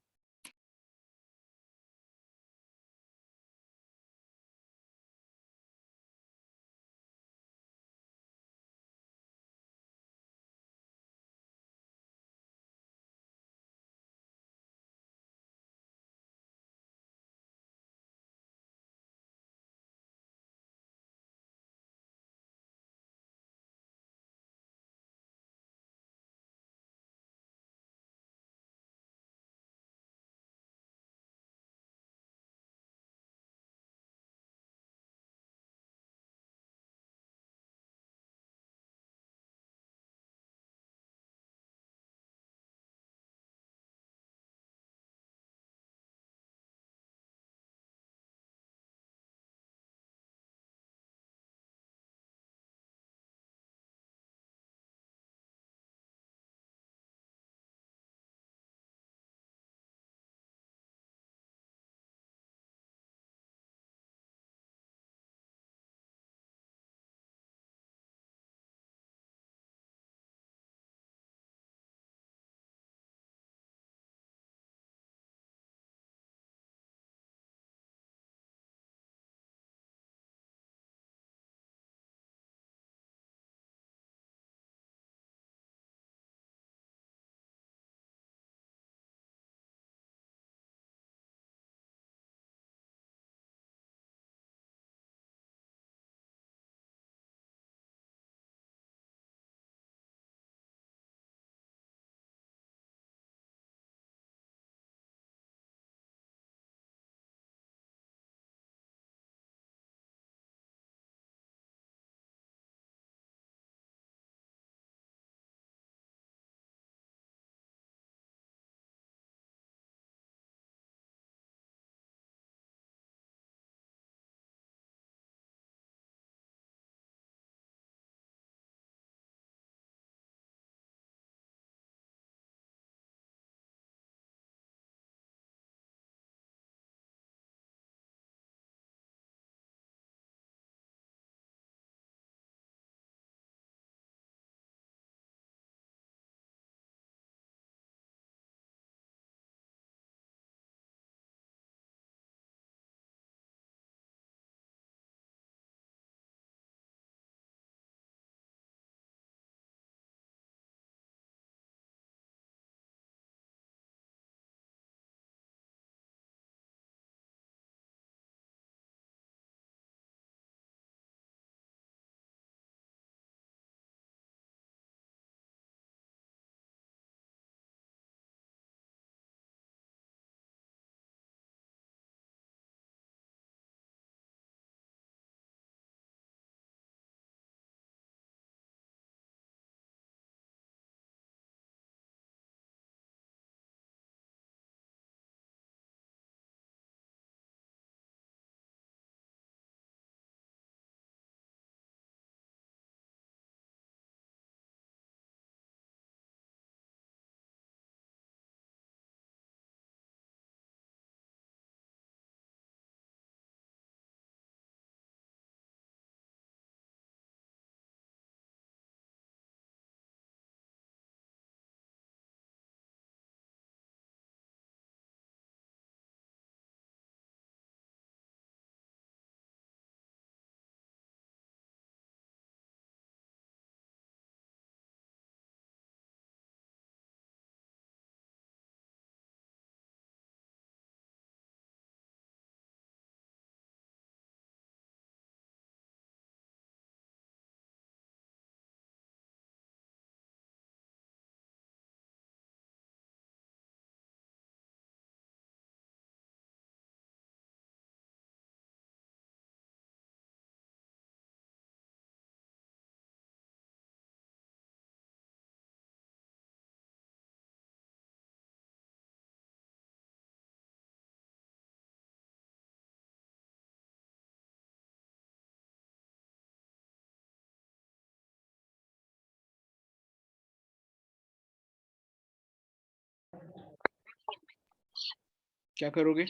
क्या करोगे?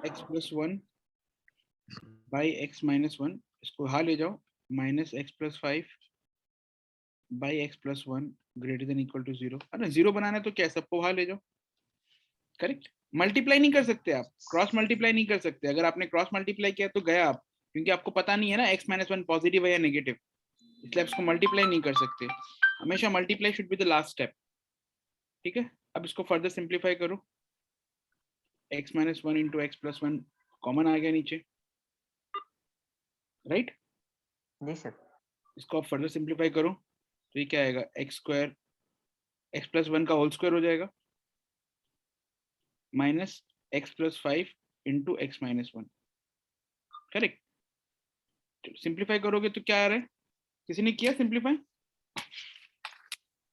x plus 1 by x minus 1, इसको यहाँ ले जाओ, minus x plus 5 by x plus 1 greater than equal to 0। है ना, 0 बनाना है तो क्या, सबको वहां ले जाओ। करेक्ट। मल्टीप्लाई नहीं कर सकते आप, क्रॉस मल्टीप्लाई नहीं कर सकते। अगर आपने क्रॉस मल्टीप्लाई किया तो गया आप, क्योंकि आपको पता नहीं है ना x माइनस 1 पॉजिटिव है या नेगेटिव, इसलिए आप इसको मल्टीप्लाई नहीं कर सकते। हमेशा multiply should be the last step. ठीक है, अब इसको फर्दर सिंप्लीफाई करो। x minus 1 into x plus 1 common आ गया नीचे, राइट? जी सर। इसको आप फर्दर सिंप्लीफाई करो तो ये क्या आएगा, एक्स स्क्वायर एक्स प्लस 1 का होल स्क्वायर हो जाएगा, minus x plus 5 into x minus 1। Correct. Simplify करोगे तो क्या आ रहा है, किसी ने किया सिंप्लीफाई?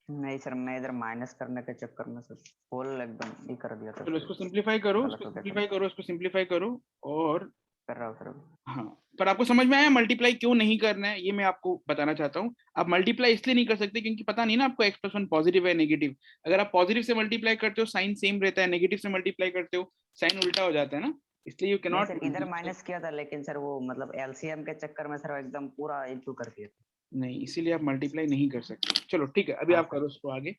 नहीं सर, मैं इधर माइनस करने के चक्कर में सर होल एकदम ये कर दिया था चलो सर। इसको सिंप्लीफाई करो, गलत इसको हो गया सिंप्लीफाई सर। करो, इसको सिंप्लीफाई करो। और कर रहा हूँ सर। हाँ, पर आपको समझ में आया मल्टीप्लाई क्यों नहीं करना है, ये मैं आपको बताना चाहता हूँ। आप मल्टीप्लाई इसलिए नहीं कर सकते क्योंकि पता नहीं ना आपको एक्स प्लस 1 पॉजिटिव है नेगेटिव। अगर आप पॉजिटिव से मल्टीप्लाई करते हो साइन सेम रहता है, नेगेटिव से मल्टीप्लाई करते हो साइन उल्टा हो जाता है ना, इसलिए यू कैन नहीं नॉट। सर, इधर माइनस किया था लेकिन सर वो मतलब एलसीएम के चक्कर में सर एकदम पूरा इशू कर दिया था। नहीं, इसीलिए आप मल्टीप्लाई नहीं कर सकते। चलो ठीक है, अभी हाँ आप सर। करो उसको आगे।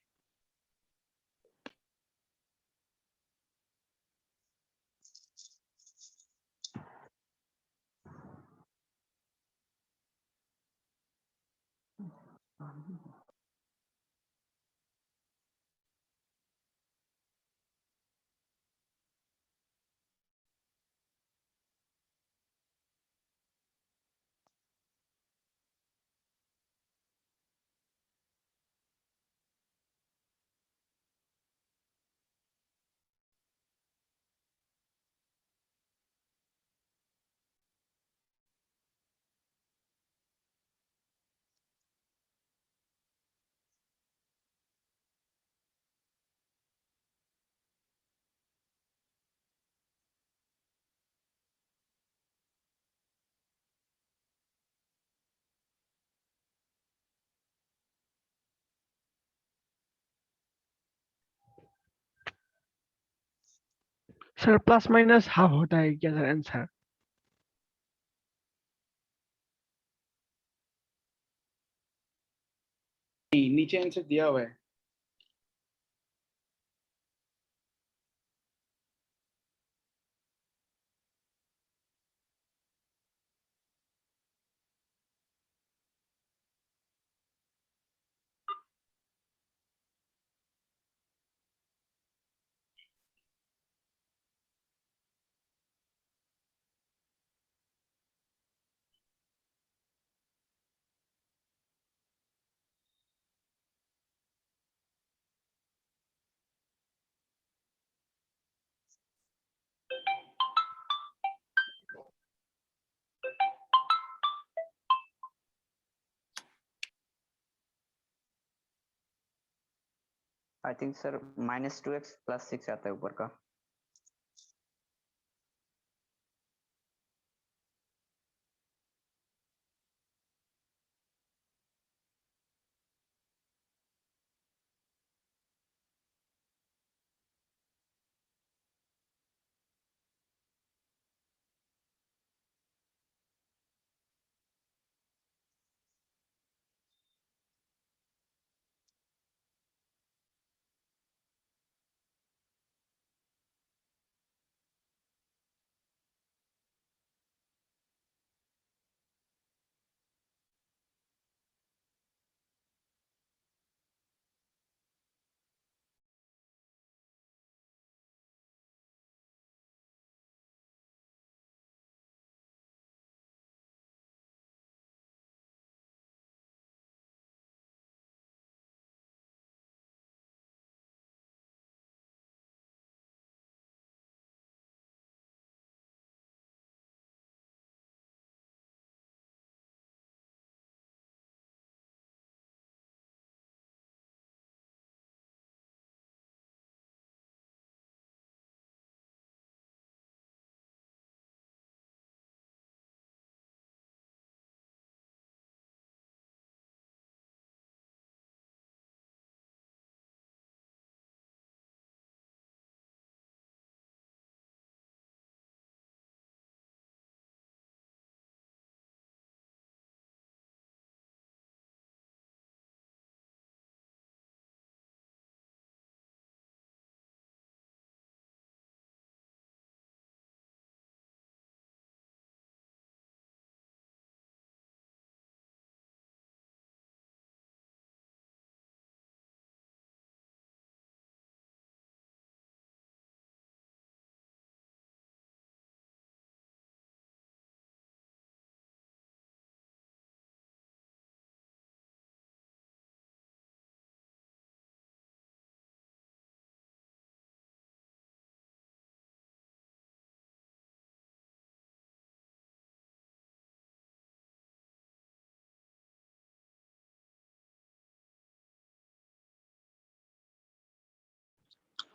सर प्लस माइनस हाफ होता है क्या सर आंसर? नीचे आंसर दिया हुआ है। आई थिंक सर -2x + 6 आता है ऊपर का।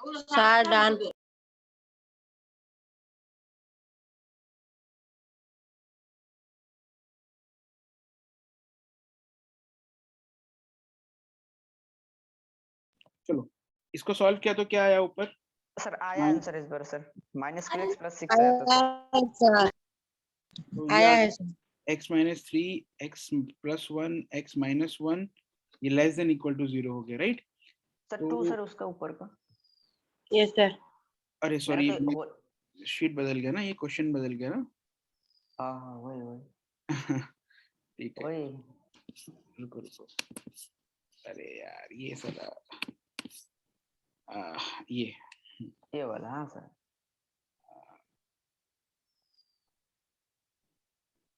Sir, done. चलो इसको सॉल्व किया तो क्या आया ऊपर? सर आया Min- आंसर इस बार सर -2x + 6 आया था सर। तो ये आया आ है गया sir. x minus 3 x plus 1 x minus 1 ये लेस देन इक्वल टू 0 हो गया, राइट? सर तो 2 सर उसका ऊपर का। Yes sir. अरे मेरा सॉरी, तो वो शीट बदल गया ना, ये क्वेश्चन बदल गया ना। हाँ वही ठीक है, वही। रुको रुको। अरे यार ये साला ये वाला हाँ सर।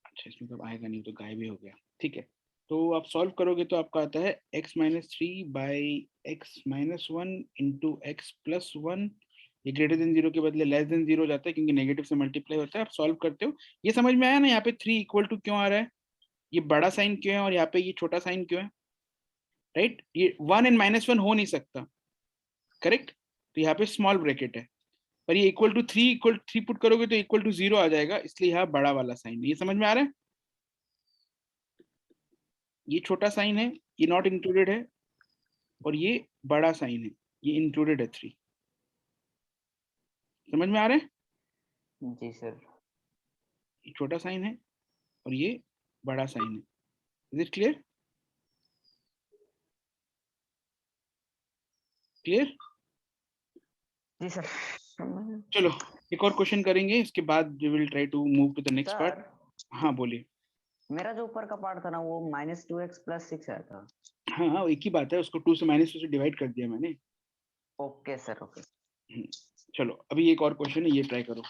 अच्छा इसमें कब आएगा, नहीं तो गायब ही हो गया। ठीक है, तो आप सॉल्व करोगे तो आपका आता है x minus 3 by x minus 1 into x plus 1। ये ग्रेटर देन 0 के बदले लेस देन 0 हो जाता है क्योंकि नेगेटिव से मल्टीप्लाई होता है। आप सॉल्व करते हो, ये समझ में आया ना? यहाँ पे 3 इक्वल टू क्यों आ रहा है, ये बड़ा साइन क्यों है और यहाँ पे ये छोटा साइन क्यों है, राइट? ये 1 एंड माइनस 1 हो नहीं सकता, करेक्ट? तो यहाँ पे स्मॉल ब्रैकेट है, पर ये इक्वल टू 3 पुट करोगे तो इक्वल टू 0 आ जाएगा, इसलिए यहाँ बड़ा वाला साइन है। ये समझ में आ रहा है? ये छोटा साइन है, ये नॉट इंक्लूडेड है, और ये बड़ा साइन है, ये इंक्लूडेड है 3। समझ में आ रहा है? जी सर। ये छोटा साइन है और ये बड़ा साइन है। Is it clear? क्लियर? जी सर। चलो एक और क्वेश्चन करेंगे, इसके बाद we will try to move to the next part. Sir हाँ बोलिए। मेरा जो ऊपर का पार्ट था ना वो -2x + 6 आया था। हाँ हाँ एक ही बात है, उसको 2 से -2 से डिवाइड कर दिया मैंने। Okay sir okay. चलो अभी एक और क्वेश्चन है, ये ट्राई करो,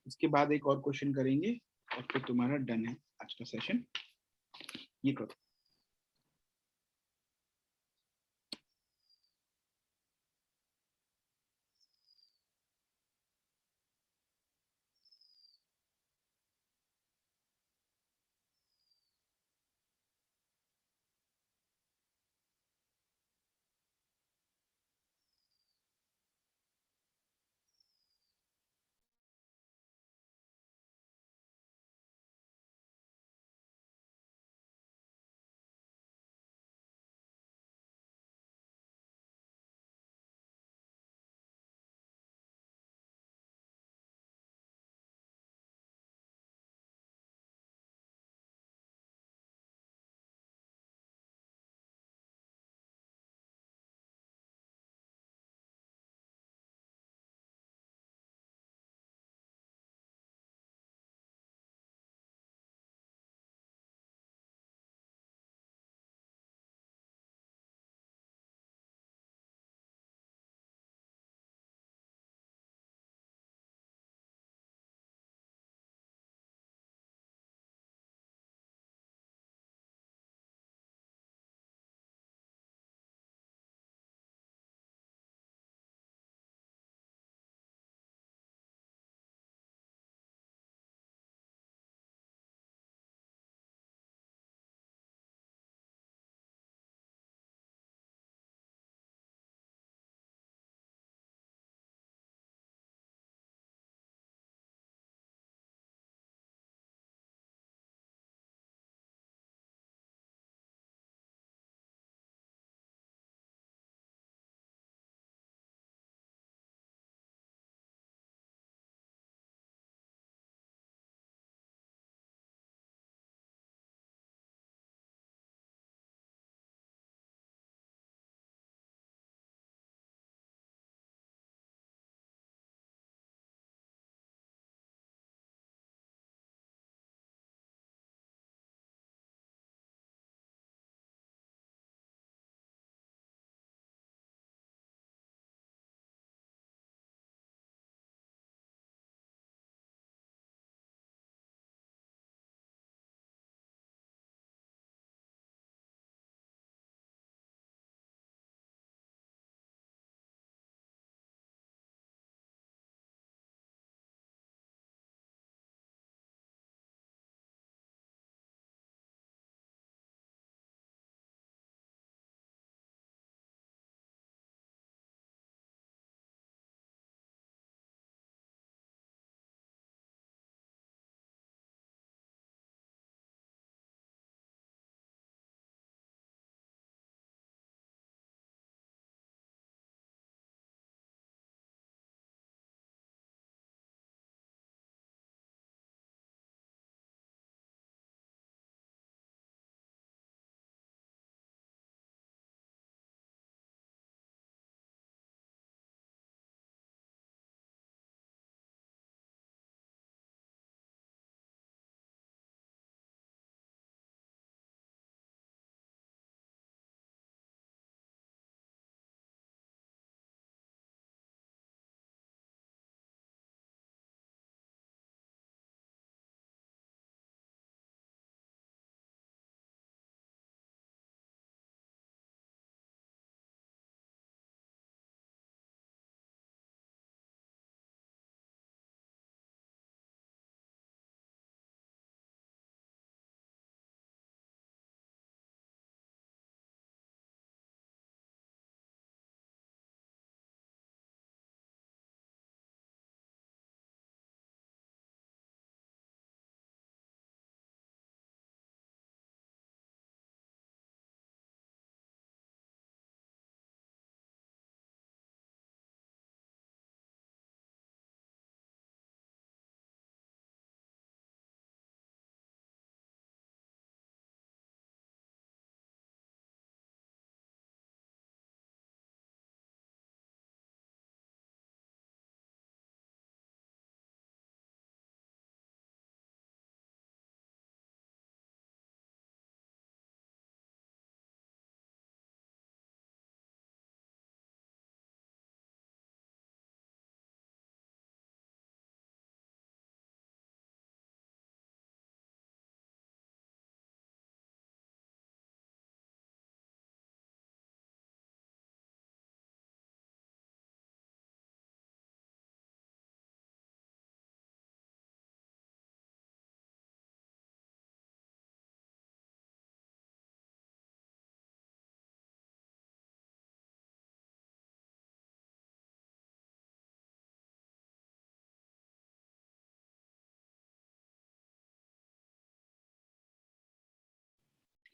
इसके बाद एक और क्वेश्चन करेंगे और फिर तुम्हारा डन है आज का सेशन। ये करो।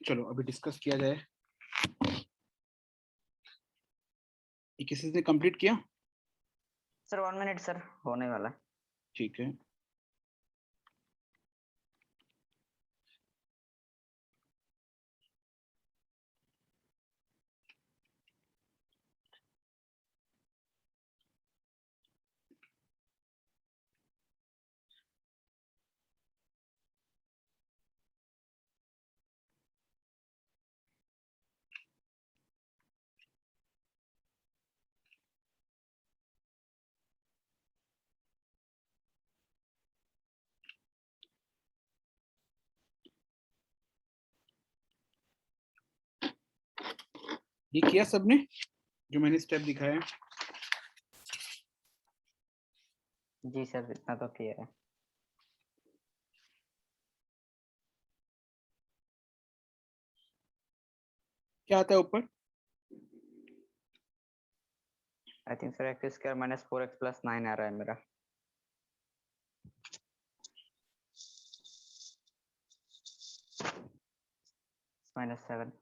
चलो अभी डिस्कस किया जाए। ये किसी ने कंप्लीट किया? सर 1 मिनट सर, होने वाला है। ठीक है। ये किया सबने जो मैंने स्टेप दिखाया? जी सर, इतना तो किया है। क्या आता है ऊपर? I think sir x square minus 4x plus 9 आ रहा है मेरा। -7।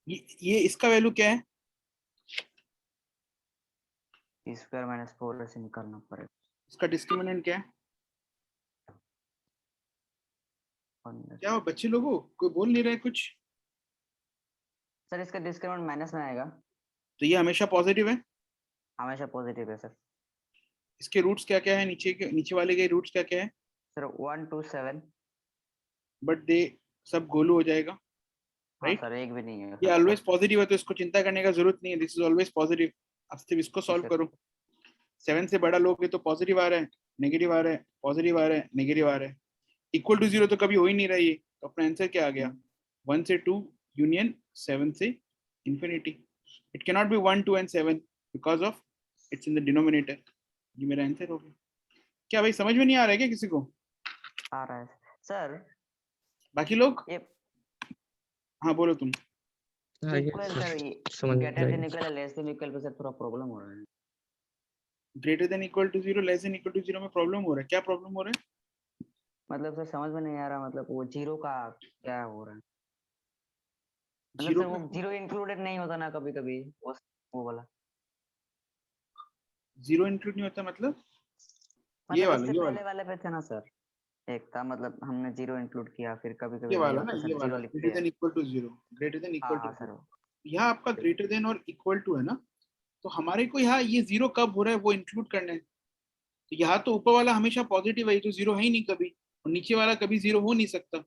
ये इसका वैल्यू क्या है? ई स्क्वायर माइनस 4 से निकालना पड़ेगा। इसका डिस्क्रिमिनेंट क्या है? क्या हो बच्चे लोगों, कोई बोल नहीं रहे कुछ? सर इसका डिस्क्रिमिनेंट माइनस में आएगा। तो ये हमेशा पॉजिटिव है? हमेशा पॉजिटिव है सर। इसके रूट्स क्या क्या है? नीचे वाले के रूट्स क्या क्या है? सर 1 2 7। बट दे सब गोलू हो जाएगा, हाँ राइट? सर, एक भी नहीं है ये सर। ऑलवेज पॉजिटिव है तो इसको चिंता करने का जरूरत नहीं है। This is always positive. अब सिर्फ इसको सॉल्व सर। करो। 7 से बड़ा लोगे तो पॉजिटिव आ रहा है, नेगेटिव आ रहा है, पॉजिटिव आ रहा है, नेगेटिव आ रहा है। इक्वल टू 0 तो कभी हो ही नहीं रहा है ये, तो अपना आंसर क्या आ गया? 1 से 2 यूनियन 7 से infinity. It can not be 1 2 and 7 because of it's in the denominator. ये मेरा आंसर हो गया। क्या भाई समझ में नहीं आ रहा है क्या किसी को? आ रहा है सर। बाकी लोग? ये हाँ बोलो तुम। इक्वल सर, ये समझ में ग्रेटर देन आया। इक्वल लेस देन इक्वल पे सर थोड़ा प्रॉब्लम हो रहा है। Greater than equal to 0 less than equal to 0 में प्रॉब्लम हो रहा है? क्या प्रॉब्लम हो रहा है? मतलब सर समझ में नहीं आ रहा, मतलब वो जीरो का क्या हो रहा है। मतलब जीरो सर वो जीरो इंक्लूडेड नहीं होता ना कभी कभी, वो वाला। जीरो इंक्लूड नहीं होता मतलब? ये मतलब वाला, इससे ये पहले वाला, वाले पे थे ना सर, एक था मतलब हमने जीरो इंक्लूड किया, फिर कभी ये कभी वाला यहाँ ना, पे ये सर वाला जीरो लिखते ग्रेटर हैं। Than equal to 0, greater than हाँ इक्वल टू हाँ सर। 0। यहाँ आपका ग्रेटर देन और इक्वल टू है ना, तो हमारे को यहाँ ये जीरो कब हो रहा है वो इंक्लूड करना है। तो यहाँ तो ऊपर वाला हमेशा पॉजिटिव है, ये तो जीरो है ही नहीं कभी, और नीचे वाला कभी जीरो हो नहीं सकता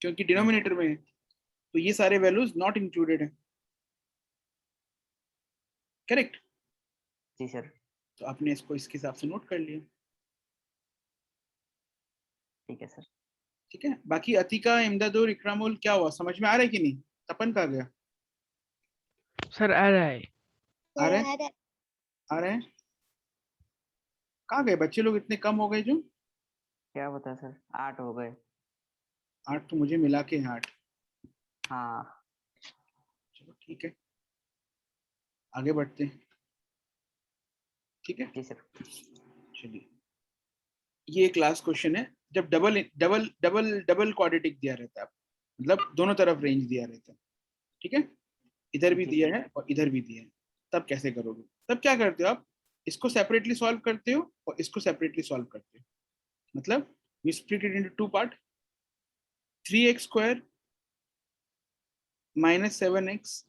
क्योंकि डिनोमिनेटर में है। तो ये सारे वैल्यूज नॉट इंक्लूडेड है। करेक्ट? जी सर। तो आपने इसको इसके हिसाब से नोट कर लिया। ठीक है सर। ठीक है, बाकी अतिका, इमदादुर, इकरामुल क्या हुआ, समझ में आ रहा है कि नहीं? तपन कहाँ गया? सर आ रहा है। आ रहा है, आ रहा है। कहाँ गए बच्चे लोग, इतने कम हो गए जो? क्या बता सर, 8 हो गए। 8 तो मुझे मिला के हैं 8। हाँ चलो ठीक है, आगे बढ़ते हैं। ठीक है, जी सर। चलिए। ये एक लास्ट क्वेश्चन है। जब double double double double quadratic दिया रहता है, मतलब दोनों तरफ रेंज दिया रहता है, ठीक है, इधर भी जी दिया सर। है और इधर भी दिया है, तब कैसे करोगे? तब क्या करते हो आप? इसको सेपरेटली सॉल्व करते हो और इसको सेपरेटली सॉल्व करते हो। मतलब we split it into two part. 3x square minus 7x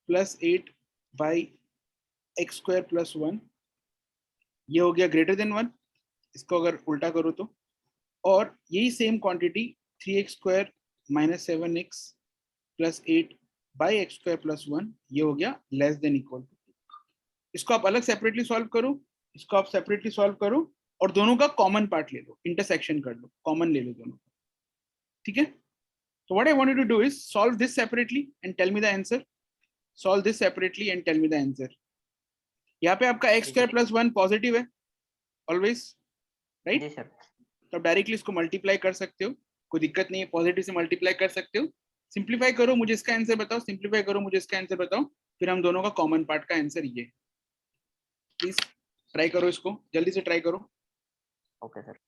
plus 8 by x square plus 1, ये हो गया ग्रेटर देन 1। इसको अगर उल्टा करो तो, और यही same quantity 3x square minus 7x plus 8 by x square plus 1, ये हो गया लेस देन इक्वल टू। इसको आप अलग सेपरेटली सॉल्व करो, इसको आप सेपरेटली सॉल्व करो, और दोनों का कॉमन पार्ट ले लो, इंटरसेक्शन कर लो, कॉमन ले लो दोनों। ठीक है, तो what I want you to do is solve this separately and tell me the answer. Solve this separately and tell me the answer. यहाँ पे आपका एक्स स्क्वायर प्लस 1 पॉजिटिव है ऑलवेज, राइट? जी सर। तो आप डायरेक्टली इसको multiply कर सकते हो, कोई दिक्कत नहीं है, पॉजिटिव से मल्टीप्लाई कर सकते हो। सिंप्लीफाई करो, मुझे इसका आंसर बताओ, सिंप्लीफाई करो, मुझे इसका आंसर बताओ, फिर हम दोनों का कॉमन पार्ट का आंसर ये। प्लीज ट्राई करो, इसको जल्दी से ट्राई करो। Okay sir.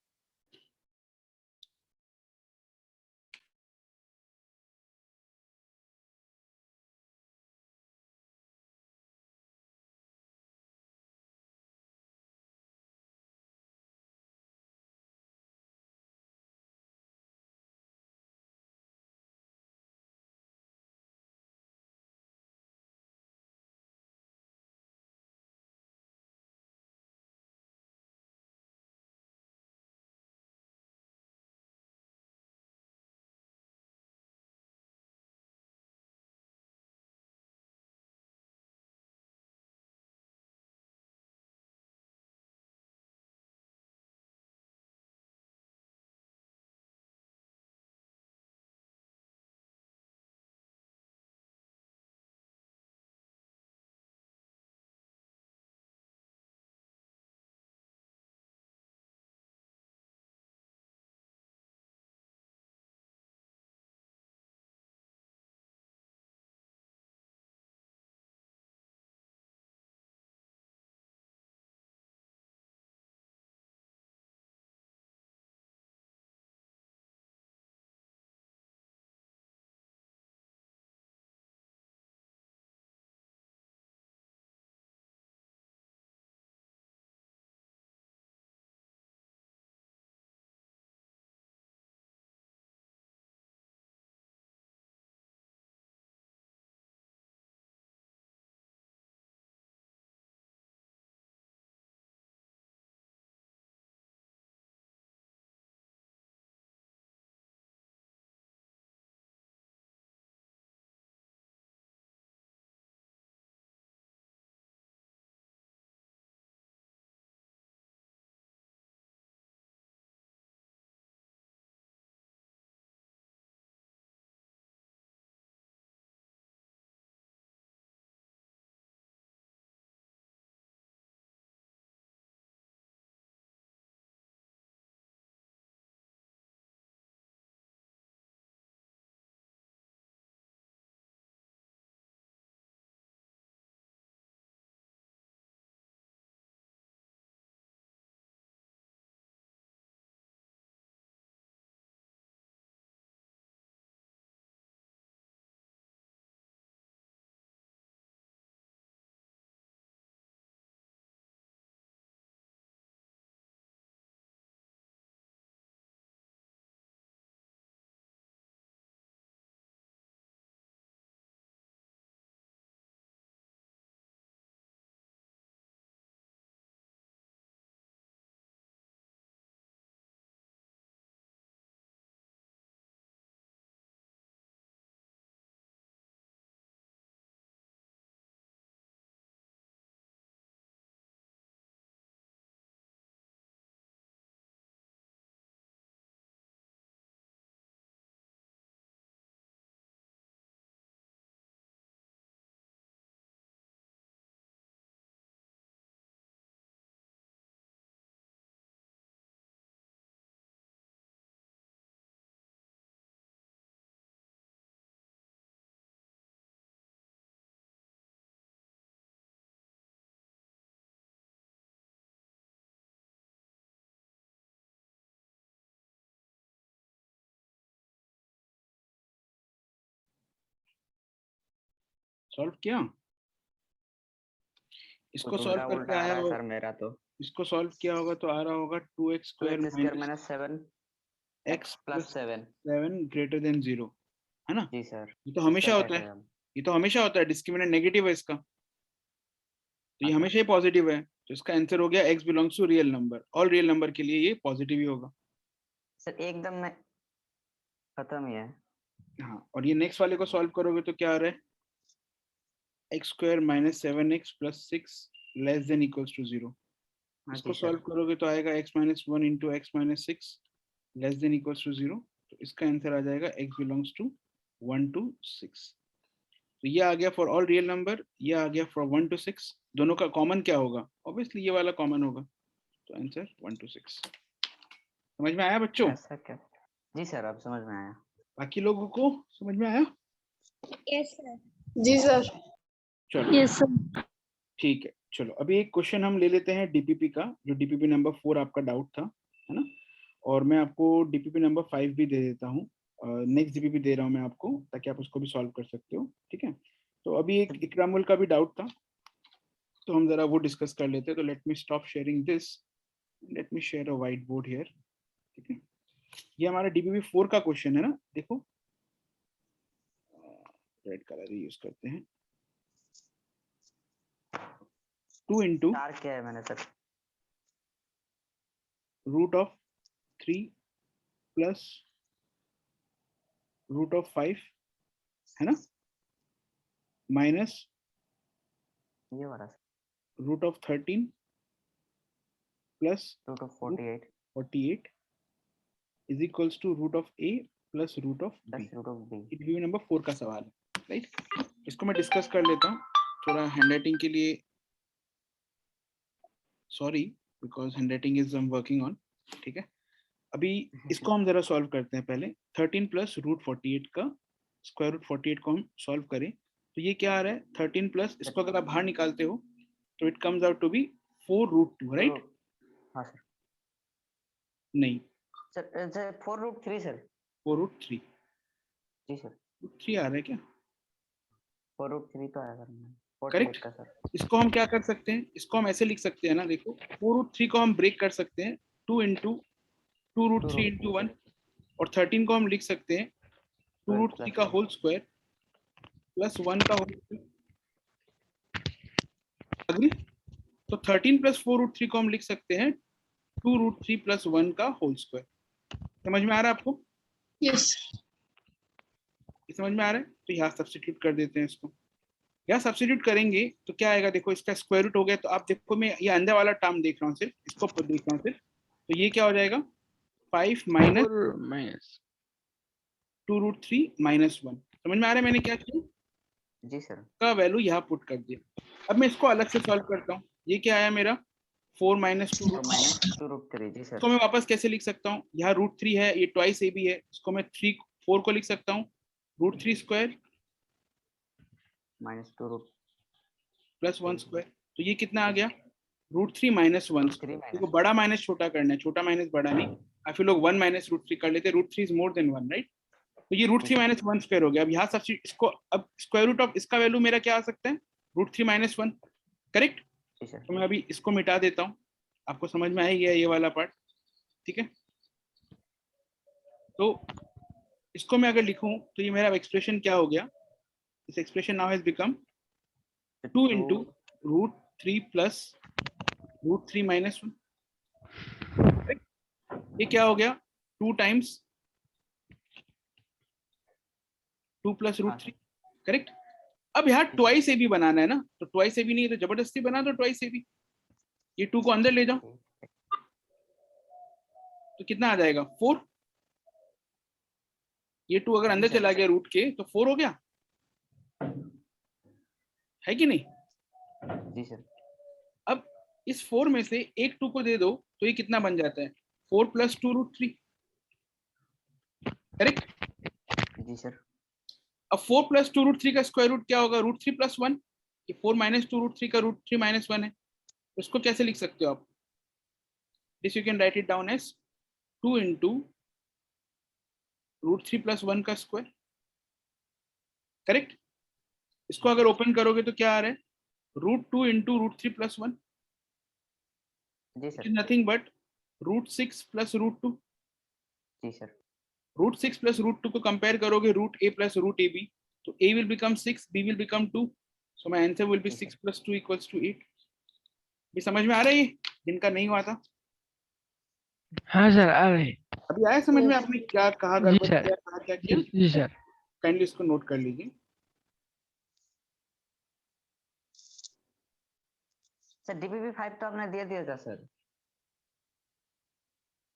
सॉल्व किया? इसको कुछ सॉल्व उल्टा करके उल्टा आ आया रहा है होगा, सर मेरा तो। इसको सॉल्व किया होगा तो आ रहा होगा 2x square 2x square minus minus 7 x plus plus 7। 7 greater than 0, है ना? जी सर। ये तो हमेशा इसका होता है, क्या ये तो हमेशा होता है, डिस्क्रिमिनेंट नेगेटिव है इसका, तो ये हाँ, हमेशा ही पॉजिटिव है, तो इसका आंसर हो गया x belongs to real number. All real number के लिए ये पॉजिटिव ही होगा। सर एकदम में खत्म ही है। हाँ, और ये नेक्स्ट वाले को सॉल्व करोगे तो क्या आ रहा है? x square minus 7x plus 6 less than equals to 0। हाँ इसको जी सॉल्व सर। करोगे तो आएगा x minus 1 into x minus 6 less than equals to 0। तो इसका आंसर आ जाएगा x बिलोंग्स टू 1 to 6। तो ये आ गया फॉर ऑल रियल नंबर, ये आ गया फॉर 1 to 6। दोनों का कॉमन क्या होगा? ऑब्वियसली ये वाला कॉमन होगा, तो आंसर 1 to 6। समझ में आया बच्चों? ऐसा क्या? जी सर अब समझ में आया। बाकी लोगों को समझ में आया? Yes sir. जी सर। चलो यस सर। ठीक है। चलो अभी एक क्वेश्चन हम ले लेते हैं डीपीपी का, जो डीपीपी नंबर 4 आपका डाउट था, है ना? और मैं आपको डीपीपी नंबर 5 भी दे देता हूँ, नेक्स्ट डीपीपी दे रहा हूँ मैं आपको, ताकि आप उसको भी सॉल्व कर सकते हो, ठीक है? तो अभी एक इकरामुल का भी डाउट था, तो हम जरा वो डिस्कस कर लेते हैं। तो let me stop sharing this, let me share a white board here, ठीक है? ये हमारा डीपीपी 4 का क्वेश्चन है ना, देखो रेड कलर यूज करते हैं। 2 इंटू चार किया है मैंने sir. Root of 3 plus root of 5, है ना, माइनस ये वाला sir. Root of 13 plus root of 48 48 is equals to root of a plus root of b। Plus root of b। ये डीपीपी नंबर 4 का सवाल है, राइट? इसको मैं डिस्कस कर लेता हूँ थोड़ा हैंडराइटिंग के लिए, sorry, because handwriting is I am working on, ठीक है? अभी इसको हम जरा सॉल्व करते हैं पहले। 13 प्लस रूट 48 का स्क्वायर रूट 48 को हम सॉल्व करें तो ये क्या आ रहा है? 13 प्लस, इसको अगर आप बाहर निकालते हो तो it comes out to be 4 root 2, right? हाँ सर। नहीं, सर 4 रूट 3 सर। 4 रूट 3, जी सर। रूट 3 आ रहा है क्या? 4 रूट 3 तो आया सर। 48 करेक्ट। का सर। इसको हम क्या कर सकते हैं? इसको हम ऐसे लिख सकते हैं ना, देखो 4 रूट 3 को हम ब्रेक कर सकते हैं 2 इंटू 2 रूट 3 इंटू 1, और 13 को हम लिख सकते हैं 2 रूट 3 का होल स्क्वायर प्लस 1 का होल स्क्वायर। अग्री? तो 13 प्लस 4 रूट 3 को हम लिख सकते हैं 2 रूट 3 प्लस 1 का होल स्क्वायर। समझ में आ रहा है आपको? यस। ये समझ में आ रहा है? तो यहाँ सब्स्टिट्यूट कर देते हैं इसको। यहाँ सब्स्टिट्यूट करेंगे तो क्या आएगा? देखो इसका स्क्वायर रूट हो गया, तो आप देखो मैं ये अंदर वाला टर्म देख रहा हूँ, सिर्फ इसको देख रहा हूँ सिर्फ, तो ये क्या हो जाएगा? 5 माइनस 4 माइनस 2 रूट 3 माइनस 1। समझ में आ रहा है मैंने क्या किया? जी सर। का वैल्यू यहाँ पुट कर दिया। अब मैं इसको अलग से सॉल्व करता हूँ। ये क्या आया मेरा? 4 माइनस 2 रूट, माइनस 2 रूट 3 जी सर। इसको मैं वापस कैसे लिख सकता हूँ? यहाँ रूट 3 है, ये ट्वाइस ए भी है, इसको मैं 4 को लिख सकता हूँ root 3 square minus 2 root plus 1 square. तो ये कितना आ गया? Root 3 minus 1 square. देखो बड़ा माइनस छोटा करना है, छोटा माइनस बड़ा नहीं। काफी लोग 1 माइनस रूट 3 कर लेते हैं, root 3 is more than 1, right? तो ये रूट 3 माइनस 1 स्क्वायर हो गया। अब यहाँ सबसे इसको, अब स्क्वायर रूट ऑफ इसका वैल्यू मेरा क्या आ सकता है? Root 3 minus 1, correct? जी सर। तो मैं अभी इसको मिटा देता हूँ, आपको समझ में आ ही गया ये वाला पार्ट, ठीक है? तो इसको मैं अगर लिखूं तो ये मेरा एक्सप्रेशन क्या हो गया? This expression now has become 2 into root 3 plus root 3 minus 1। ये क्या हो गया? 2 टाइम्स 2 प्लस रूट 3, करेक्ट? अब यहाँ ट्वाइस ए भी बनाना है ना, तो ट्वाइस ए भी नहीं है तो जबरदस्ती बना दो ट्वाइस ए भी। ये 2 को अंदर ले जाओ तो कितना आ जाएगा? 4। ये 2 अगर अंदर चला गया रूट के तो 4 हो गया, है कि नहीं? जी सर। अब इस 4 में से एक 2 को दे दो तो ये कितना बन जाता है? 4 प्लस 2 रूट 3, करेक्ट? जी सर। अब 4 प्लस 2 रूट 3 का स्क्वायर रूट क्या होगा? Root 3 plus 1। ये 4 माइनस 2 रूट 3 का रूट 3 माइनस 1 है, तो इसको कैसे लिख सकते हो आप? This you can write it down as 2 into root 3 plus 1 का स्क्वायर, करेक्ट? इसको अगर ओपन करोगे तो क्या आ रहा है, √2 इंटू √3 प्लस 1, जी सर। Nothing but √6 plus √2। जी सर। √6 प्लस √2 को कंपेयर करोगे √a प्लस √ab, तो a will become 6, b will become 2, so my answer will be 6 plus 2 equals to 8। भी समझ में आ रहा है ये, जिनका नहीं हुआ था? हाँ सर आ रहे हैं। अभी आया समझ में Yes. आपने क्या कहा, जी गड़बड़ सर। किया, कहा क्या किया? जी सर। काइंडली इसको नोट कर लीजिए। सर DPP 5 तो आपने दे दिया था सर।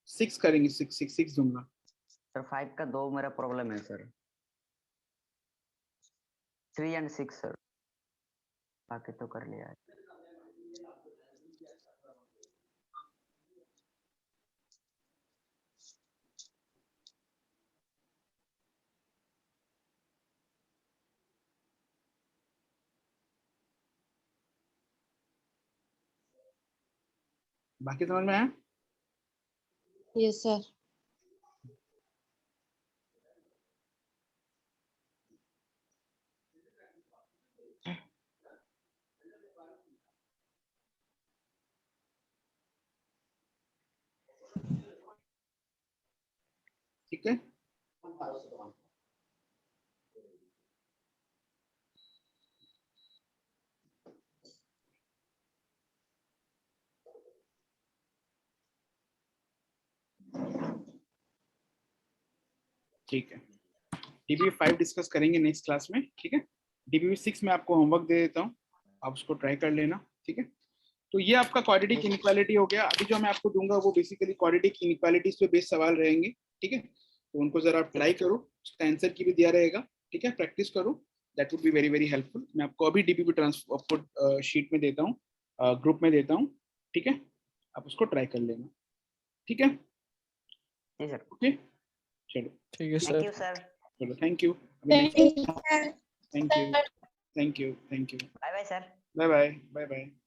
6 करेंगे, 6 दूंगा। सर 5 का 2 मेरा प्रॉब्लम है सर, 3 एंड 6 सर, बाकी तो कर लिया है। बाकी समझ में आया? Yes, sir. ठीक है, ठीक है। DPP 5 डिस्कस करेंगे नेक्स्ट क्लास में, ठीक है। DPP 6 में आपको होमवर्क दे देता हूँ, आप उसको ट्राई कर लेना, ठीक है। तो ये आपका क्वाड्रेटिक इनइक्वालिटी हो गया। अभी जो मैं आपको दूंगा वो बेसिकली क्वाड्रेटिक इनइक्वालिटीज पे बेस्ड सवाल रहेंगे, ठीक है। तो उनको जरा आप ट्राई करो, उसका आंसर की भी दिया रहेगा, ठीक है, प्रैक्टिस करो, that would be very very helpful. मैं आपको अभी DPP ट्रांसपोर्ट शीट में देता हूँ, ग्रुप में देता हूँ, ठीक है, आप उसको ट्राई कर लेना, ठीक है। जी सर। ओके, चलो ठीक है थैंक सर। You sir. चलो, thank you. Thank you, sir. Thank you, thank you, thank you. Bye bye sir. Bye bye, bye bye.